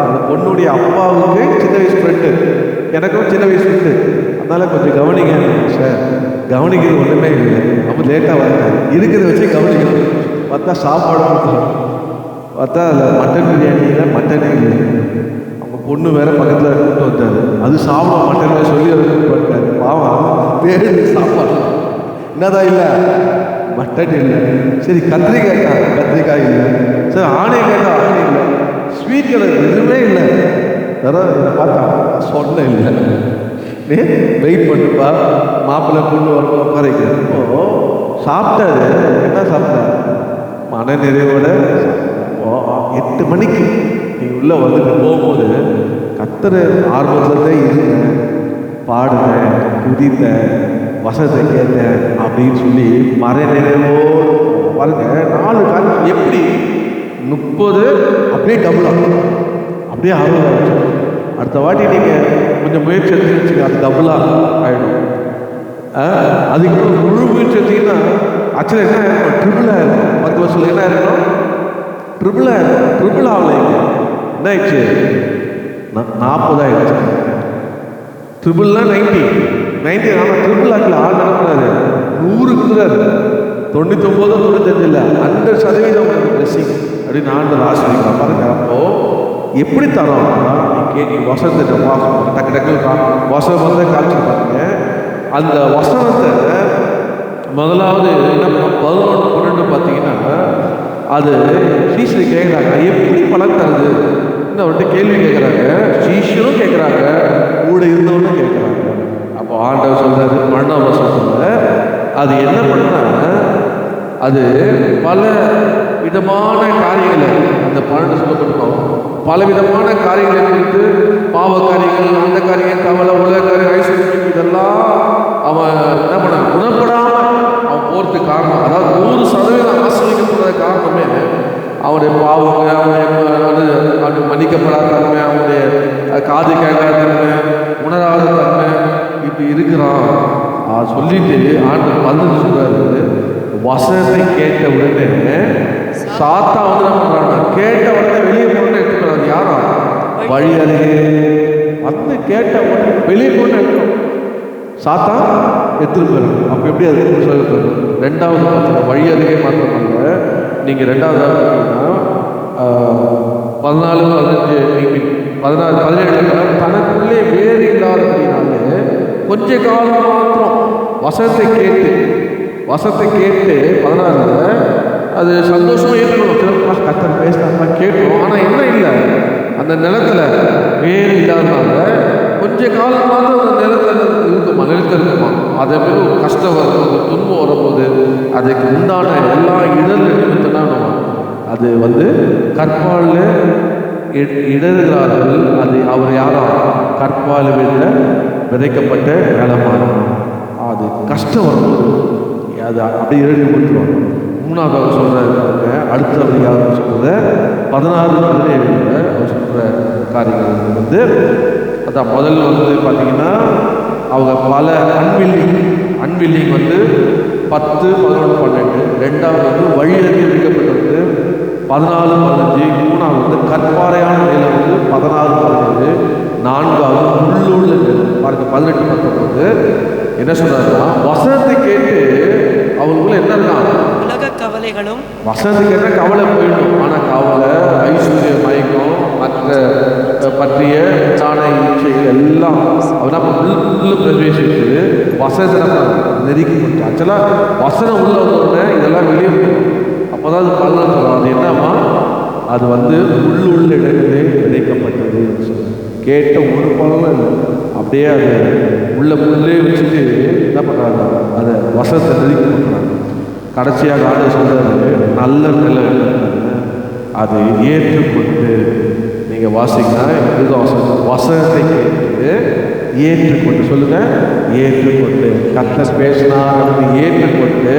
அந்த பொண்ணுடைய அப்பாவுக்கு சின்ன வயசு ஃப்ரெண்டு, எனக்கும் சின்ன வயசு ஃப்ரெண்டு. அதனால் கொஞ்சம் கவனிங்க சார். கவனிக்கிறது ஒன்றுமே இல்லை, ரொம்ப லேட்டாக வரேன், இருக்கிறத வச்சு கவனிக்கணும். பார்த்தா சாப்பாடு கொடுத்தோம், பார்த்தா அதில் மட்டன் பிரியாணியில் மட்டனே இல்லை. அவங்க பொண்ணு வேற பக்கத்தில் கூப்பிட்டு வந்தார், அது சாப்பிட மட்டன் சொல்லி அதை கூப்பிட்டு வந்தார். பாவம் தேடி சாப்பாடு என்னதான் இல்லை, மட்டன் இல்லை. சரி கத்திரிக்காய் கத்திரிக்காய் இல்லை. சரி ஆணை கேட்டால் ஆணை இல்லை. ஸ்வீட் கலர் எதுவுமே இல்லை. அதான் இதை பார்த்தா சொன்ன இல்லை, நீ வெயிட் பண்ணுப்பா, மாப்பிள்ளை பொண்ணு வரணும் உட்காரிக்கிறேன். இப்போ சாப்பிட்டாரு, என்ன சாப்பிட்டாரு? மன நிறைவோட 8 மணிக்கு நீ உள்ளே வந்துட்டு போகும்போது கத்துற ஆர்வத்துலேருந்தே இருங்க, பாடுங்க, குதித்த வசத்தை கேட்டேன் அப்படின்னு சொல்லி மர நிறைவோடு பாருங்க. 4 காலம் எப்படி 30 அப்படியே டபுள் ஆகும், அப்படியே ஆர்வம். அடுத்த வாட்டி நீங்கள் கொஞ்சம் முயற்சி எடுத்து வச்சுக்க, அது டபுளாக ஆகிடும். அதுக்கு முழு முயற்சி எடுத்தீங்கன்னா ஆக்சுவலாக என்ன ஆயிருக்கும், ட்ரிபிளாக இருக்கும். 10 வருஷத்தில் என்ன ஆயிருக்கும், ட்ரிபிளாக இருக்கும். ட்ரிபிள் ஆகலைங்க, என்ன ஆயிடுச்சு, 40 ஆயிடுச்சு. ட்ரிபிள்னா 90 ஆனால் ட்ரிபிள் ஆகல. ஆள் நடக்கிறாரு 100க்குறாரு, 99 95 இல்லை, 100% உங்களுக்கு பிளஸிங் அப்படின்னு ஆண்டு ஆசிரியர் பாருங்க. அப்போது எப்படி தரோம்னா நீ வசனத்தை வாசம் டக்கு டக்கு வசனம் வந்து காமிச்சு பாருங்க. அந்த வசனத்தை முதலாவது என்ன 11 12 பார்த்தீங்கன்னா அது சீஷர் கேட்குறாங்க, எப்படி பலன் தருது அவர்கிட்ட கேள்வி கேட்குறாங்க. சீஷரும் கேட்குறாங்க, கூட இருந்தவனும் கேட்குறாங்க. அப்போ ஆண்டவர் சொல்றாரு 12ஆம் வசனத்துல, அது என்ன பண்ணா அது பல விதமான காரியங்களை, அந்த 12 சொல்லப்பட்டிருக்கோம், பல விதமான காரியங்களை குறித்து, பாவ காரியங்கள், அந்த காரியம், கவலை, உலக காரியம், ஐஸ்வர்யம், இதெல்லாம் அவன் என்ன பண்ண குணப்படாம அவன் போகிறதுக்கு காரணம், அதாவது 100% ஆசிரியப்படுற காரணமே அவனுடைய பாவங்க, அவனுடைய மன்னிக்கப்படாத தன்மை, அவனுடைய காது கேட்காத தன்மை, உணராத தன்மை, இப்படி இருக்கிறான் சொல்லிட்டு ஆண்டு 11 சொல்றாரு. வசனத்தை கேட்ட உடனே சாத்தா வந்து என்ன பண்றாங்க, கேட்ட உடனே வெளியே போன எடுத்துக்கிறாரு. யாரா? வழி அருகே வந்து கேட்ட உடனே வெளியே போன எடுக்கணும், சாத்தா எடுத்துட்டு போயிடும். அப்போ எப்படி அது சொல்லப்படுது? 2வது பார்த்தீங்கன்னா வழி அருகே மாத்திரமல்ல, நீங்கள் 2வது பார்த்தீங்கன்னா 14 15 16 17 தனக்குள்ளே வேறு இல்லாதபடினாலே கொஞ்ச காலம் மாத்திரம் வசனத்தை கேட்டு 16 அது சந்தோஷமாக ஏற்றுக்கணும். சில கத்தர் பேசுகிறாங்க கேட்கணும். ஆனால் என்ன இல்லை, அந்த நிலத்தில் வேறு இல்லாதனால கொஞ்ச காலம் மாத்திரம் அந்த நிலத்தில் இருக்குமா. அதே மாதிரி ஒரு கஷ்டம் வரும்போது, துன்பம் வரும்போது அதுக்கு உண்டான எல்லா இடர் நிமித்தம்னா அது வந்து கற்பாலில் இடறுகிறார்கள். அது அவர் யாரா? கற்பால் விதைக்கப்பட்ட நிலமான அது கஷ்டம் வரும்போது அது அப்படியே எழுதி கொடுத்துருவாங்க. 3வது சொல்கிறாரு, அடுத்தது யாரும் சொல்கிறத 16 அவர் சொல்கிற காரியங்கள் வந்து அதான் முதல்ல வந்து பார்த்தீங்கன்னா அவங்க பல அன்வில்லிங் வந்து 10 11 12, 2வது வந்து வழியறிந்து விடுக்கப்பட்டது 14 15, 3வது வந்து கற்பாறையான நிலம் வந்து 16 15, 4வது உள்ளுள்ள பாருங்க 18 19. என்ன சொல்றாருன்னா வசனத்தை கேட்டு அவங்களுக்குள்ள என்ன இருக்கான், உலக கவலைகளும், வசனத்தை கேட்டால் கவலை போயிடும். ஆனால் கவலை, ஐஸ்வர்ய மயக்கம், மற்ற பற்றிய சாண இச்சைகள் எல்லாம் அவனா உள்ள பிரவேசித்து வசனத்தை நம்ம நெருக்கி கொடுத்து ஆக்சுவலாக வசனம் உள்ள வந்தோடனே இதெல்லாம் வெளியே போகும். அப்போ தான் அது பலன் சொல்லுவோம். அது என்னம்மா, அது வந்து உள்ள இடங்களே விதைக்கப்பட்டது. கேட்ட ஒரு பலனும் இல்லை, அப்படியே அது உள்ளே வச்சுட்டு என்ன பண்ணுறாங்க, அதை வசனத்தை நெருக்கி கொடுக்குறாங்க. கடைசியாக ஆண்டு சொல்கிறாரு, நல்ல நிலை அதை ஏற்றுக்கொண்டு நீங்கள் வாசிங்கன்னா வசனத்தை கேட்டு ஏற்றுக்கொண்டு சொல்லுங்கள், ஏற்றுக்கொண்டு கர்த்தர் பேசினா அப்படின்னு ஏற்றுக்கொண்டு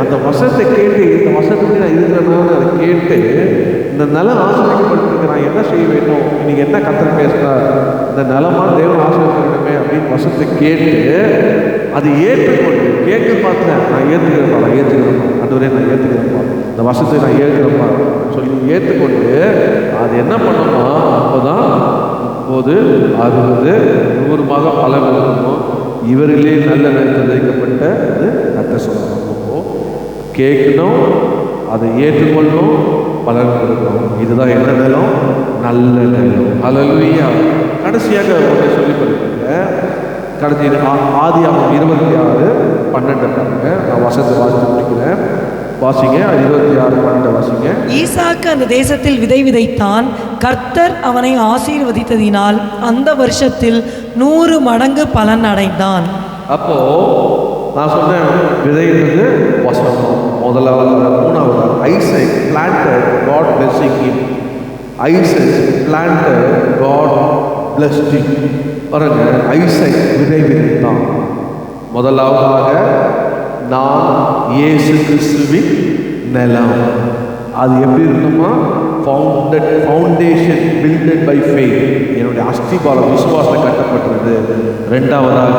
அந்த வசனத்தை கேட்டு, இந்த வசனத்துக்கு நான் இருக்கிறனால அதை கேட்டு இந்த நிலம் ஆசிரியப்பட்டிருக்கு, நான் என்ன செய்ய வேண்டும், இன்னைக்கு என்ன கர்த்தர் பேசினா இந்த நிலமாக தேவன் ஆசிரியப்படுமே அப்படின்னு வசனத்தை கேட்டு அதை ஏற்றுக்கொண்டு கேட்க பார்த்தேன், நான் ஏற்றுக்கிறேன், நான் ஏற்றுக்கிறேன், அதுவரை நான் ஏற்றுக்கிறேன். இந்த வசத்தை நான் ஏற்கிறப்பா சொல்லி ஏற்றுக்கொண்டு அது என்ன பண்ணணுமா, அப்போதான் 30, 60, 100 பலன் இருக்கணும். இவரிலே நல்ல நேரத்தில் வைக்கப்பட்ட அது கத்த சொல்லணும். கேட்கணும், அதை ஏற்றுக்கொள்ளணும், பலன் கொடுக்கணும். இதுதான் என்ன நிலம்? நல்ல நிலம். அல்லேலூயா. கடைசியாக ஒன்றை சொல்லி கொடுப்பீங்க. கடைசி ஆதியாகமம் 26:12 பாருங்க. நான் வசனத்தை வாசித்து முடிக்கிறேன். வாசிங்க. 26:12 வாசிங்க. ஈசாக்கு அந்த தேசத்தில் விதை விதைத்தான். கர்த்தர் அவனை ஆசீர்வதித்ததினால் அந்த வருஷத்தில் 100 மடங்கு பலன் அடைந்தான். அப்போ நான் சொன்னேன், விதைன்றது வசனம். முதலாவது. மூணாவது, Isaac planted, God blessing him. Isaac planted, God blessed him. பாருங்க, ஐசக் விதை விதைத்தான். முதலாவதாக நான் இயேசு கிறிஸ்துவின் நிலம். அது எப்படி இருக்குமா? Foundation builded by faith. என்னுடைய அஸ்திபாரம் விசுவாசம் கட்டப்பட்டது. ரெண்டாவதாக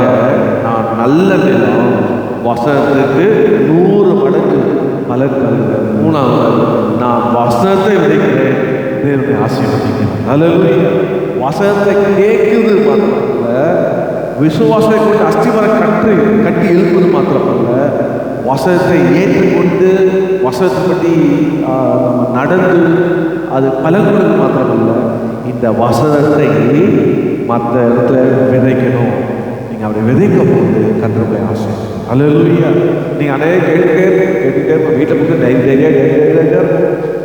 நான் நல்ல நிலம், வசனத்துக்கு 100 மடங்கு பலன் தருகிறேன். மூணாவது, நான் வசனத்தை விதைக்கிறேன், என்னுடைய ஆசீர்வதிக்கிறேன். அல்லேலூயா. வசனத்தை கேட்குது மாத்திரமல்ல, விசுவாசத்தை கொண்டு அஸ்திபாரம் கட்டி எழுப்பது மாத்திரமல்ல, வசனத்தை ஏற்றுக்கொண்டு வசனத்தை பற்றி நம்ம நடந்து அது பலன்களுக்கு மாத்திரமல்ல, இந்த வசனத்தை மற்ற இடத்துல விதைக்கணும். நீங்கள் அப்படி விதைக்கும் போது கர்த்தருடைய ஆசை. அல்லேலூயா. நீங்கள் அநேக கேட்டுட்டே இருப்போம். வீட்டில் போட்டு தைரியாக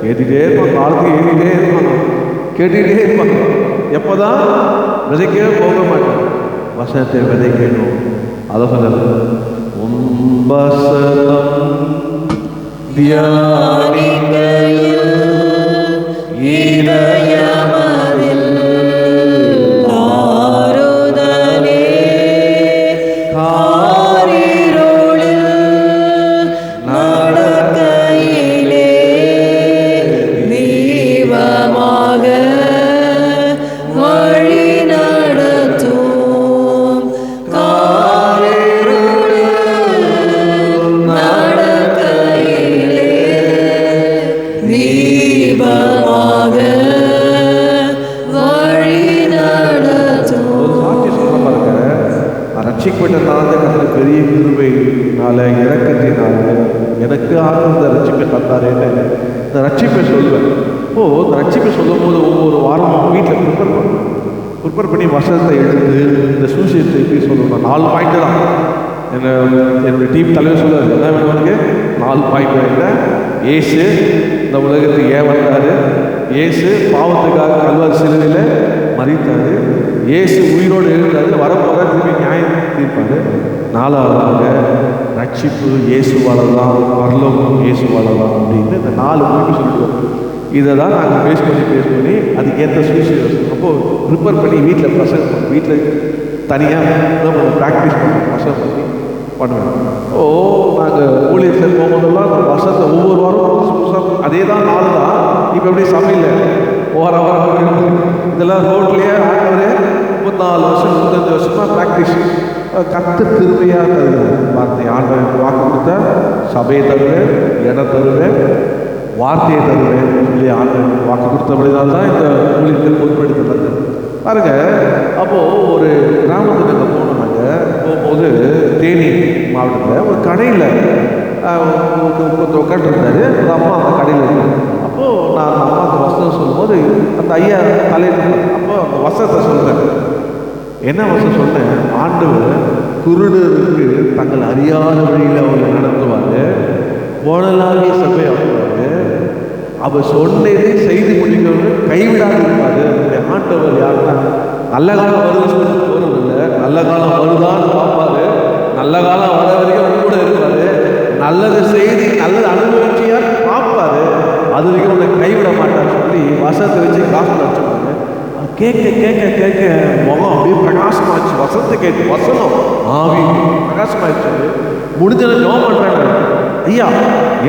கேட்டுகிட்டே இருப்போம். காலத்துக்கு ஏறிட்டே இருப்பாங்க, கேட்டுக்கிட்டே இருப்பாங்க. எப்போ தான் விதைக்கவே போக மாட்டேன். வசனத்தை விதைக்கணும். அதை சொல்லுறது, வசனம் தியானிக்கையில் இதயமதில் ஆறுதலே காரிருளில் நடக்கையிலே தீபமாக வழி நடத்தும். தீபமாக வழி நடத்தும். ஒரு சாட்சி சொல்ல பாருங்க. நான் ரட்சிக்கப்பட்ட நாள் பெரிய கிருபையினால இறக்கத்தினால எனக்கு இந்த ரட்சிப்பை தந்தாரேன்னு இந்த ரட்சிப்பை சொல்லுவேன். இந்த ரட்சிப்பை சொல்லும் போது ஒவ்வொரு வாரமும் வீட்டில் ப்ரிப்பேர் பண்ணி வசனத்தை எடுத்து இந்த சூசியத்தை எப்படி சொல்லணும். 4 பாயிண்ட் தான் என்னுடைய டீம் தலைவர் சொல்லுவார். என்ன வேணும் எனக்கு? 4 பாயிண்ட். என்ன? இயேசு இந்த உலகத்துக்கு ஏன் வந்தார்? இயேசு பாவத்துக்காக கல்வாரி சிலுவையில் மரித்தார். இயேசு உயிரோடு எழுந்தார். வரப்போகிற திரும்பி நியாயம் தீர்ப்பார். 4ஆவதாக ரட்சிப்பு இயேசுவால தான், பரலோகம் இயேசுவால தான் அப்படின்னு இந்த 4 பாயிண்ட் சொல்லிடுவோம். இதை தான் நாங்கள் பேஸ் பண்ணி அதுக்கேற்ற சூழ்ச்சி அப்போது ப்ரிப்பேர் பண்ணி வீட்டில் வீட்டில் தனியாக ப்ராக்டிஸ் பண்ணுவோம். பசங்க பண்ணி பண்ணுவேன். நாங்கள் ஊழியத்தில் போகும்போதெல்லாம் அந்த வசத்தை ஒவ்வொரு வாரம் புதுசாக அதே தான் 4 தான். இப்போ எப்படி சமையல் வாரம் இதெல்லாம் ரோட்லேயே ஆண்டவரே 34 வருஷம் 35 வருஷமாக ப்ராக்டிஸ். கர்த்தர் கிருபையாக தருவேன். வார்த்தை ஆண்டவன் வாக்கு கொடுத்தா சபையை தருவேன், இடம் தருவேன், வார்த்தையை தருவேன் சொல்லி ஆண்டவன் வாக்கு கொடுத்தபடினால்தான் தான் இந்த ஊழியத்தில் பொறுப்பெடுத்து தந்தேன். பாருங்க, அப்போது ஒரு கிராமத்துக்கு நாங்கள் போனோம். நாங்கள் போகும்போது தேனி மாவட்டத்தில் ஒரு கடையில் உட்காந்துருந்தார். அந்த அம்மா அந்த கடையில் இருந்தாங்க. அப்போது நான் அந்த அம்மாவுக்கு வசனம் சொல்லும்போது அந்த ஐயா தலையில் அப்போ அந்த வசனத்தை சொல்கிறேன். என்ன வசனம் சொன்னேன்? ஆண்டவர் குருடருக்கு தங்கள் அறியாத வழியில் அவர் நடத்துவார், போனலாகிய சபை ஆக்குவார், அவர் சொன்னதை செய்து முடிக்கிறவங்க கைவிடாது இருப்பார். ஆண்டவர் யாருன்னா நல்ல காலம் வருது சொல்லிட்டு போகிறதில்ல, நல்ல காலம் வருதான்னு பார்ப்பாரு. நல்ல காலம் வர வரைக்கும் கூட இருப்பார். நல்லது செய்தி நல்லது அனுபவிச்சியார் பார்ப்பாரு. அது வரைக்கும் உன்னை கைவிட மாட்டார் சொல்லி வசத்தை வச்சு காசு வச்சுப்பாங்க. கேட்க கேட்க கேட்க முகம் அப்படியே பிரகாசமாச்சு. வசனத்தை கேட்டு வசனம் ஆவி பிரகாசமாயிடுச்சு. முடிஞ்சதை ஜெபம் பண்ணுறாங்க. ஐயா,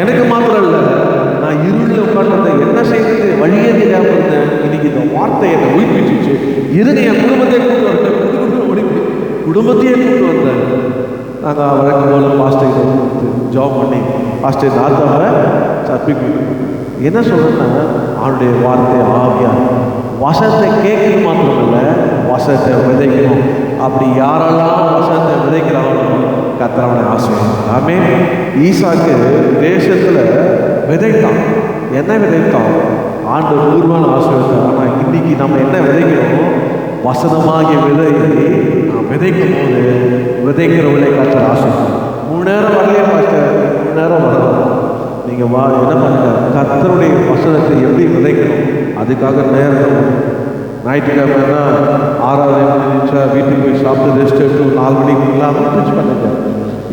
எனக்கு மாத்திரம் இல்லை, நான் இருளில் உட்காந்துருந்தேன், என்ன செய்யறது வழியே தெரியாமல் இருந்தேன். இன்னைக்கு இந்த வார்த்தை என்னை உயிர்ப்பிச்சு. இருங்க, என் குடும்பத்தை கூட்டு வந்தேன். குடும்பத்தையே கூட்டு வந்தேன். நாங்கள் வழக்கம் போல் பாஸ்டர் ஜாப் பண்ணி பாஸ்டர் தாத்தாவை சர்ப்பிக்கணும். என்ன சொல்கிறேன்னா, அவனுடைய வார்த்தை ஆவியா வசனத்தை கேட்கணும் மாத்திரமில்ல, வசனத்தை விதைக்கணும். அப்படி யாரெல்லாம் வசனத்தை விதைக்கிறாங்களோ கர்த்தர் அவனை ஆசீர்வதிப்பார். ஆமென். ஈசாக்கு தேசத்தில் விதைத்தான். என்ன விதைத்தான்? ஆண்டவர் பூர்வான ஆசீர்வதித்தார். ஆனால் இன்னைக்கு நம்ம என்ன விதைக்கிறோம்? வசனமாகிய விதையை நாம் விதைக்கும் போது விதைக்கிறவளை கர்த்தர் ஆசீர்வதிப்பார். 3 நேரம் வரலையே பாஸ்டர், 3 நேரம் வரலாம். நீங்கள் என்ன பண்ணுங்க, கர்த்தருடைய வசனத்தை எப்படி விதைக்கணும் அதுக்காக நேரம். ஞாயிற்றுக்கிழமைனா 6வது முடிஞ்சா வீட்டுக்கு போய் சாப்பிட்டு ரெஸ்ட் எடுத்து 4 மணிக்கு இல்லாமல் பிடிச்சி பண்ணுங்க.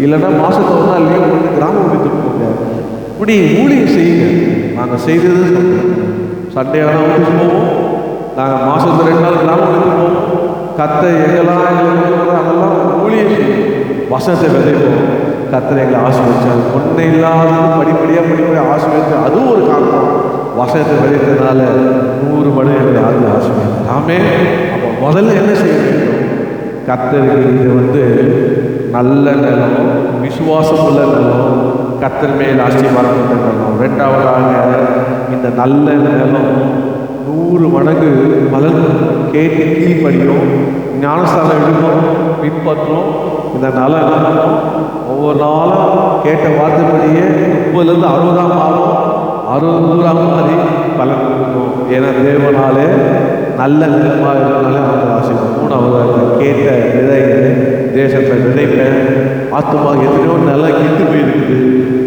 இல்லைன்னா மாதத்துக்கு ஒரு நாள் லீவ் பண்ணி கிராமம் வீட்டுக்கு போங்க. இப்படி ஊழியம் செய்யுங்க. நாங்கள் செய்தது சண்டே ஆனால் வீட்டுக்கு போவோம். நாங்கள் மாதத்துக்கு 2 நாள் கிராமம் வீட்டுக்கு போவோம். கத்தை எங்கெல்லாம் அதெல்லாம் ஊழியம் செய்யும். வசனத்தை விதைப்போம். கர்த்தர் எங்களை ஆசீர்வதிச்சார். ஒன்றை இல்லாத படிப்படியாக ஆசீர்வதித்து அதுவும் ஒரு காரணம். வசனத்தை விதைத்ததுனால 100 மடங்கு எங்களை ஆசீர்வதித்தார். ஆமென். அப்போ முதல்ல என்ன செய்ய வேண்டும்? கர்த்தருக்கு இது நல்ல நிலம், விசுவாசம் உள்ள நிலம், கர்த்தர் மேல் ஆசீர்வாதம் நிலம். 2வதாக இந்த நல்ல நிலம் 100 மடங்கு பலன் கேட்டு கீழ்ப்படியும், ஞானஸ்தானம் எடுக்கும், பின்பற்றும். இந்த நலம் என்ன பண்ணும்? ஒவ்வொரு நாளும் கேட்ட வார்த்தைப்படியே 30லேருந்து 60ஆம் ஆகும், 60 மாதிரி பலன் கொடுக்கும். ஏன்னா தேவனாலே நல்ல நிலமாக இருக்கிறனால அவங்க ஆசீர்வாதம். 3வது கேட்ட விதையை தேசத்தில் விதைப்பேன். ஆத்துமா எத்தனையோ நிலம் கெட்டு போயிருக்குது,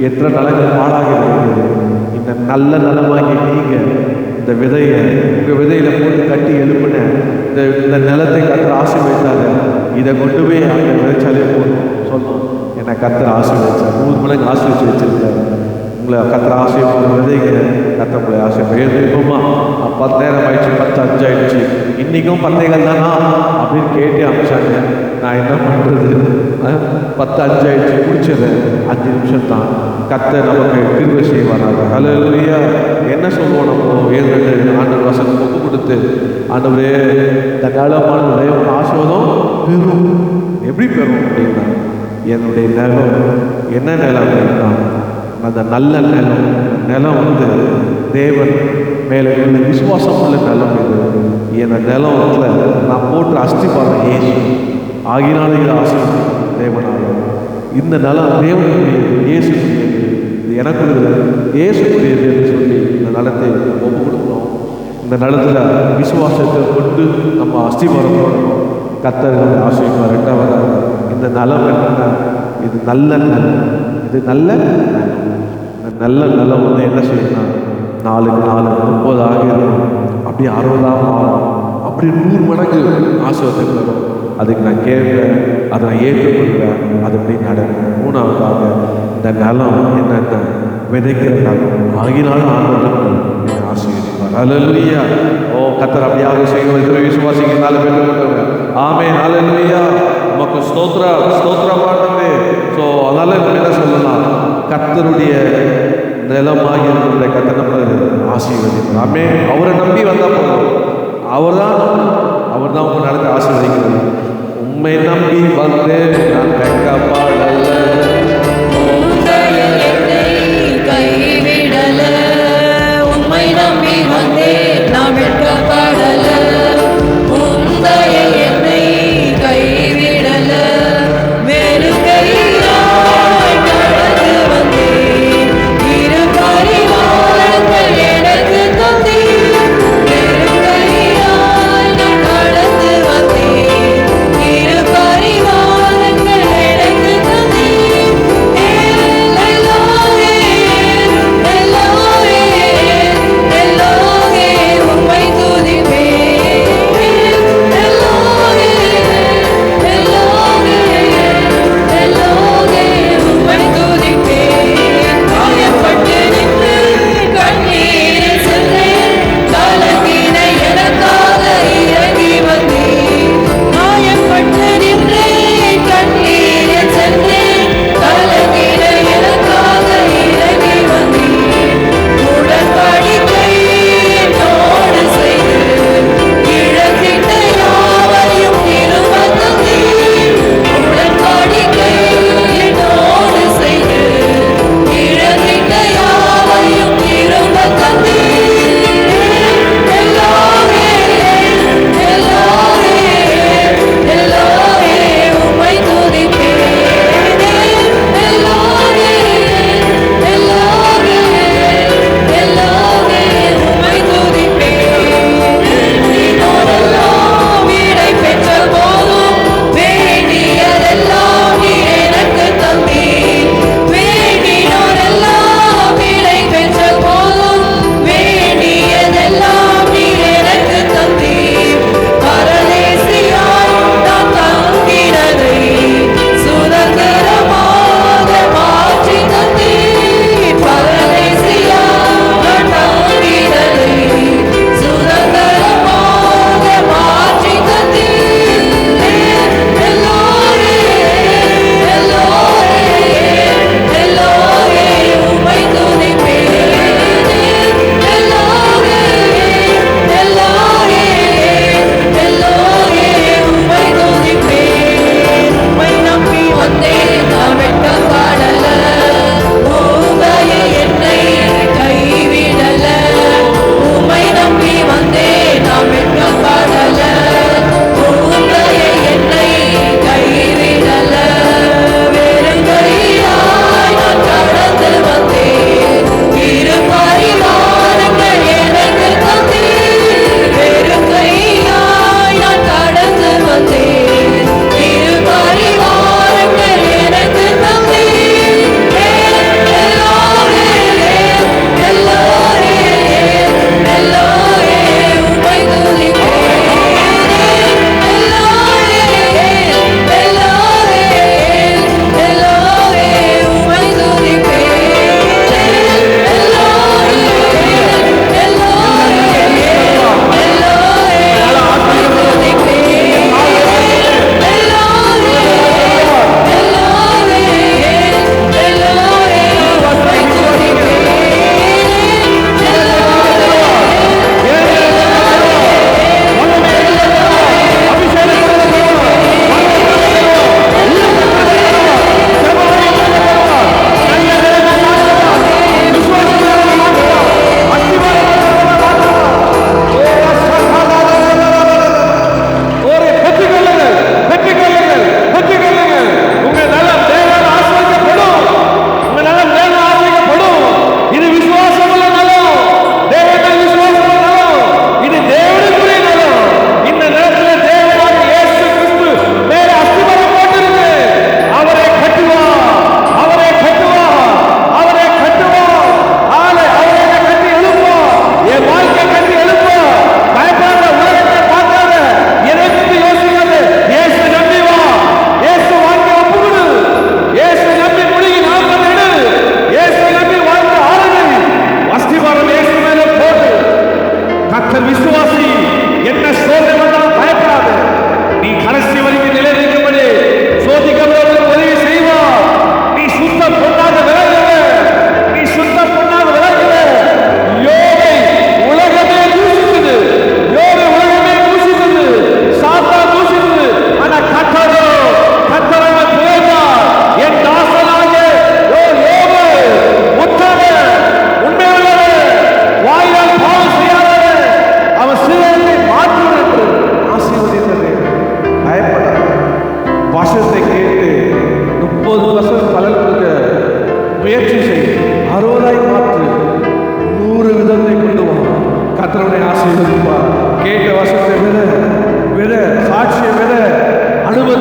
எத்தனை நிலங்கள் பாழாக இருக்குது. இந்த நல்ல நிலமாகி நீங்கள் இந்த விதையை உங்கள் விதையில் போட்டு கட்டி எழுப்பின இந்த நிலத்தை கர்த்தர் ஆசீர்வதித்தாரு. இதை கொண்டு போய் அங்கே விதைச்சாலே போதும் சொல்லணும். என்னை கர்த்தர் ஆசீர்வதிச்சார், 100 மடங்கு ஆசீர்வதிச்சு வச்சிருக்காரு. உங்களை கர்த்தர் ஆசீர்வாதம் விதைங்க, கர்த்தர் உங்களை ஆசீர்வாதம். எழுதுமா 10 நேரம் ஆயிடுச்சு, 10:05 ஆயிடுச்சு, இன்றைக்கும் 10:00 தானா அப்படின்னு கேட்டே அனுப்பிச்சாங்க. நான் என்ன பண்ணுறது? 10:05 ஆயிடுச்சு, முடிச்சது 5 நிமிஷம் தான். கர்த்தர் நமக்கு கிருபை செய்வாராக. ஹல்லேலூயா. என்ன சொல்லுவோம்? நம்ம ஆண்டவர் வசனம் ஒப்பு கொடுத்து, ஆண்டவரே இந்த நிலமான தேவன் ஆசீர்வாதம் பெறும். எப்படி பெறும் அப்படின்னா, என்னுடைய நிலம் என்ன நிலம் அப்படின்னா, அந்த நல்ல நிலம் தேவன் மேலே உள்ள விசுவாசம் உள்ள நிலம். இது என் நிலத்தில் நான் போட்டு அஸ்திபாரம் ஏசு ஆகினாலும் இதை ஆசீர்வதிக்கும் தேவனாக. இந்த நிலம் தேவனுக்குரியது, இயேசுக்குரியது, இது எனக்குரியது, இயேசுக்குரியது என்று சொல்லி இந்த நிலத்தை ஒப்பு கொடுக்கணும். இந்த நிலத்தில் விசுவாசத்தை கொண்டு நம்ம அஸ்திபாரம் போடணும். கர்த்தர் ஆசீர்வாதம். 2வது இந்த நிலம் என்னன்னா, இது நல்ல நிலம். இது நல்ல நல்ல நிலம் என்ன செய்யணும்? 4க்கு 4 30 ஆகிடும், அப்படி 60ஆம் ஆகும், அப்படி 100 மடங்கு ஆசீர்வாதத்துக்கு வரும். அதுக்கு நான் கேட்பேன், அதை நான் ஏற்றுக்கொள்வேன், அது அப்படி நடக்கும். 3வதாக இந்த நிலம் என்னென்ன விதைக்கிற நிலம் ஆகினாலும் ஆண்டவர்கள் என்னை ஆசீர்வதிப்பார். ஹல்லேலூயா. ஓ கர்த்தர் அப்படியாக செய்ய விசுவாசிக்கு 4 பேர் கொண்டவர். ஆமென். ஹல்லேலூயா. நமக்கு ஸ்தோத்திரம் ஆண்டவரே. ஸோ அதனால நம்ம என்ன சொல்லலாம்? கர்த்தருடைய நிலமாகி இருக்கிற கர்த்தர் நம்ம ஆசீர்வதிப்பார். ஆமென். அவரை நம்பி வந்தால் போதும். அவர் தான் உங்க நடத்த ஆசீர்வதிக்கிறது. உண்மை நம்பி வந்து நான் வெட்கப்படல, கைவிடல. உண்மை நம்பி வந்தே நான் வெட்கப்படல, உந்தைய என்னை கைவிடல. வேறு கையாய் கடந்து வந்தேன், இரு பரிவாரங்கள் எனக்கு தந்தீர். வேறு கையாய் நான் கடந்து வந்தேன், இரு பரிவாரங்கள் எனக்கு தந்தீர். எல்லோரே எல்லோரே எல்லோரே உம்மை துதிப்பேன்.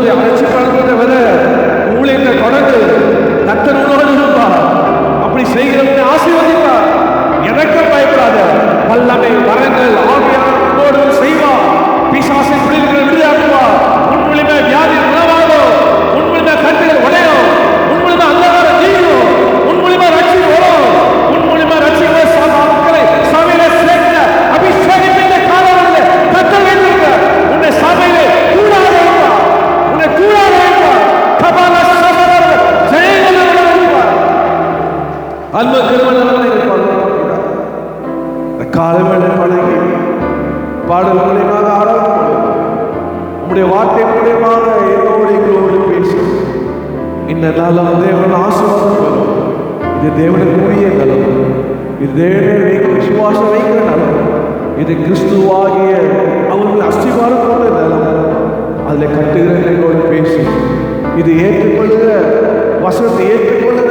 போது அழைச்சி பழகிறத விட ஊழியத்தை தொடர்ந்து கர்த்தர் உன்னோடு இருப்பார். அப்படி செய்கிறவனை ஆசீர்வதிப்பார். எனக்கும் பயப்படாத, வல்லமை வரங்கள் ஆவியானவர் உன்னோடு செய்வார். பிசாசின் பிடிவுகளை விடுதலையாக்குவார். உன் மூலியமா வியாதி குணமாகும். உன் மூலியமா கட்டுகள் உடையும். உன் மூலியமா அந்தகாரம் நீங்கும். உன் மூலியமா ரட்சிப்பு வரும். உன் மூலியமா ரட்சிப்பு மக்களை சபையில சேர்க்க அபிஷேகிப்பித்த காலங்களில் கர்த்தர் வைத்திருக்கிறார். உன்னை சபையிலே கூடாத வைப்பார். உன்னை கூடாத வைப்பார். கபால சபையில் ஜெயங்களை வைப்பார். அன்பு கிருபையுள்ளவராய் இருப்பார். இந்த காலவேளை பழகி பாடல் மூலியமாக ஆராய்ச்சி உங்களுடைய வார்த்தை மூலியமாக எங்களோடு பேசும். இந்த நாளும் தேவன் ஆசீர்வாதம் வரும். இது தேவனுக்குரிய நலம். இது தேவனை விசுவாசம் வைக்கிற நலம். இது கிறிஸ்துவாகிய அவர்கள் அஸ்திவாரம் கொண்ட நலம். அதில் கட்டுகிற எங்களோடு பேசும். இது ஏற்றுக்கொள்கிற வசனத்தை ஏற்றுக்கொள்கிற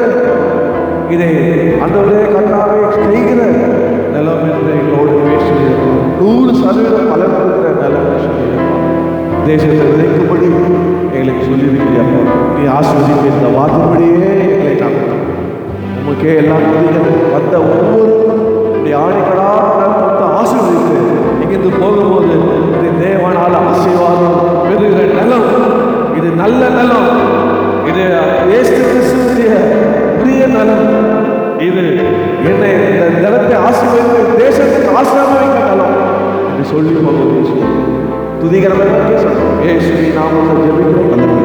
இதை அன்றவரே கட்டாவே செய்கிற நிலம் என்று எங்களோடு பேசுகிறது. 100% பலன் கொடுக்கிற நிலம் சொல்லியிருப்பார். தேசத்தை விதைக்கும்படி எங்களுக்கு சொல்லியிருக்கிறப்பா. நீ ஆஸ்வதிக்க இந்த வார்த்தைப்படியே எங்களை நடத்தும். உங்களுக்கே எல்லாம் வந்த ஒவ்வொரு ஆணைகளாக ஆசீர்வதித்து இங்கிருந்து போகும்போது இது தேவனால் ஆசீர்வாதம் பெறுகிற நிலம். இது நல்ல நிலம். இது இயேசு கிறிஸ்துவின் பிரிய நலம். இது என்னை இந்த நிலத்தை ஆசீர்வதித்து தேசத்துக்கு ஆசீர்வாதம் நலம் என்று சொல்லி போகுது. துதிகரமாக சொல்லுவோம். இயேசுவை நாமத்தில் ஜெபிக்கிறோம்.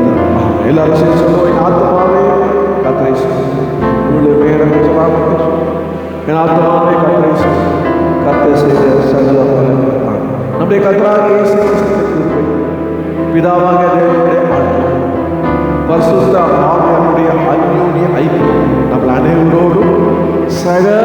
எல்லாரும் சேர்ந்து சொல்லுவோம். என் ஆத்மாவே கர்த்தரை உங்களுடைய பேரை என் ஆத்மாவே கர்த்தரை கர்த்தர் செய்த சகல பலன்கள் நம்முடைய கர்த்தராகிய இயேசு கிறிஸ்துவின் பிதாவாக தேவனுடைய ஆண்டவர் பரிசுத்த ஆவியானவருடைய அன்யோன்ய ஐக்கியம் நம்ம அனைவரோடும் சகல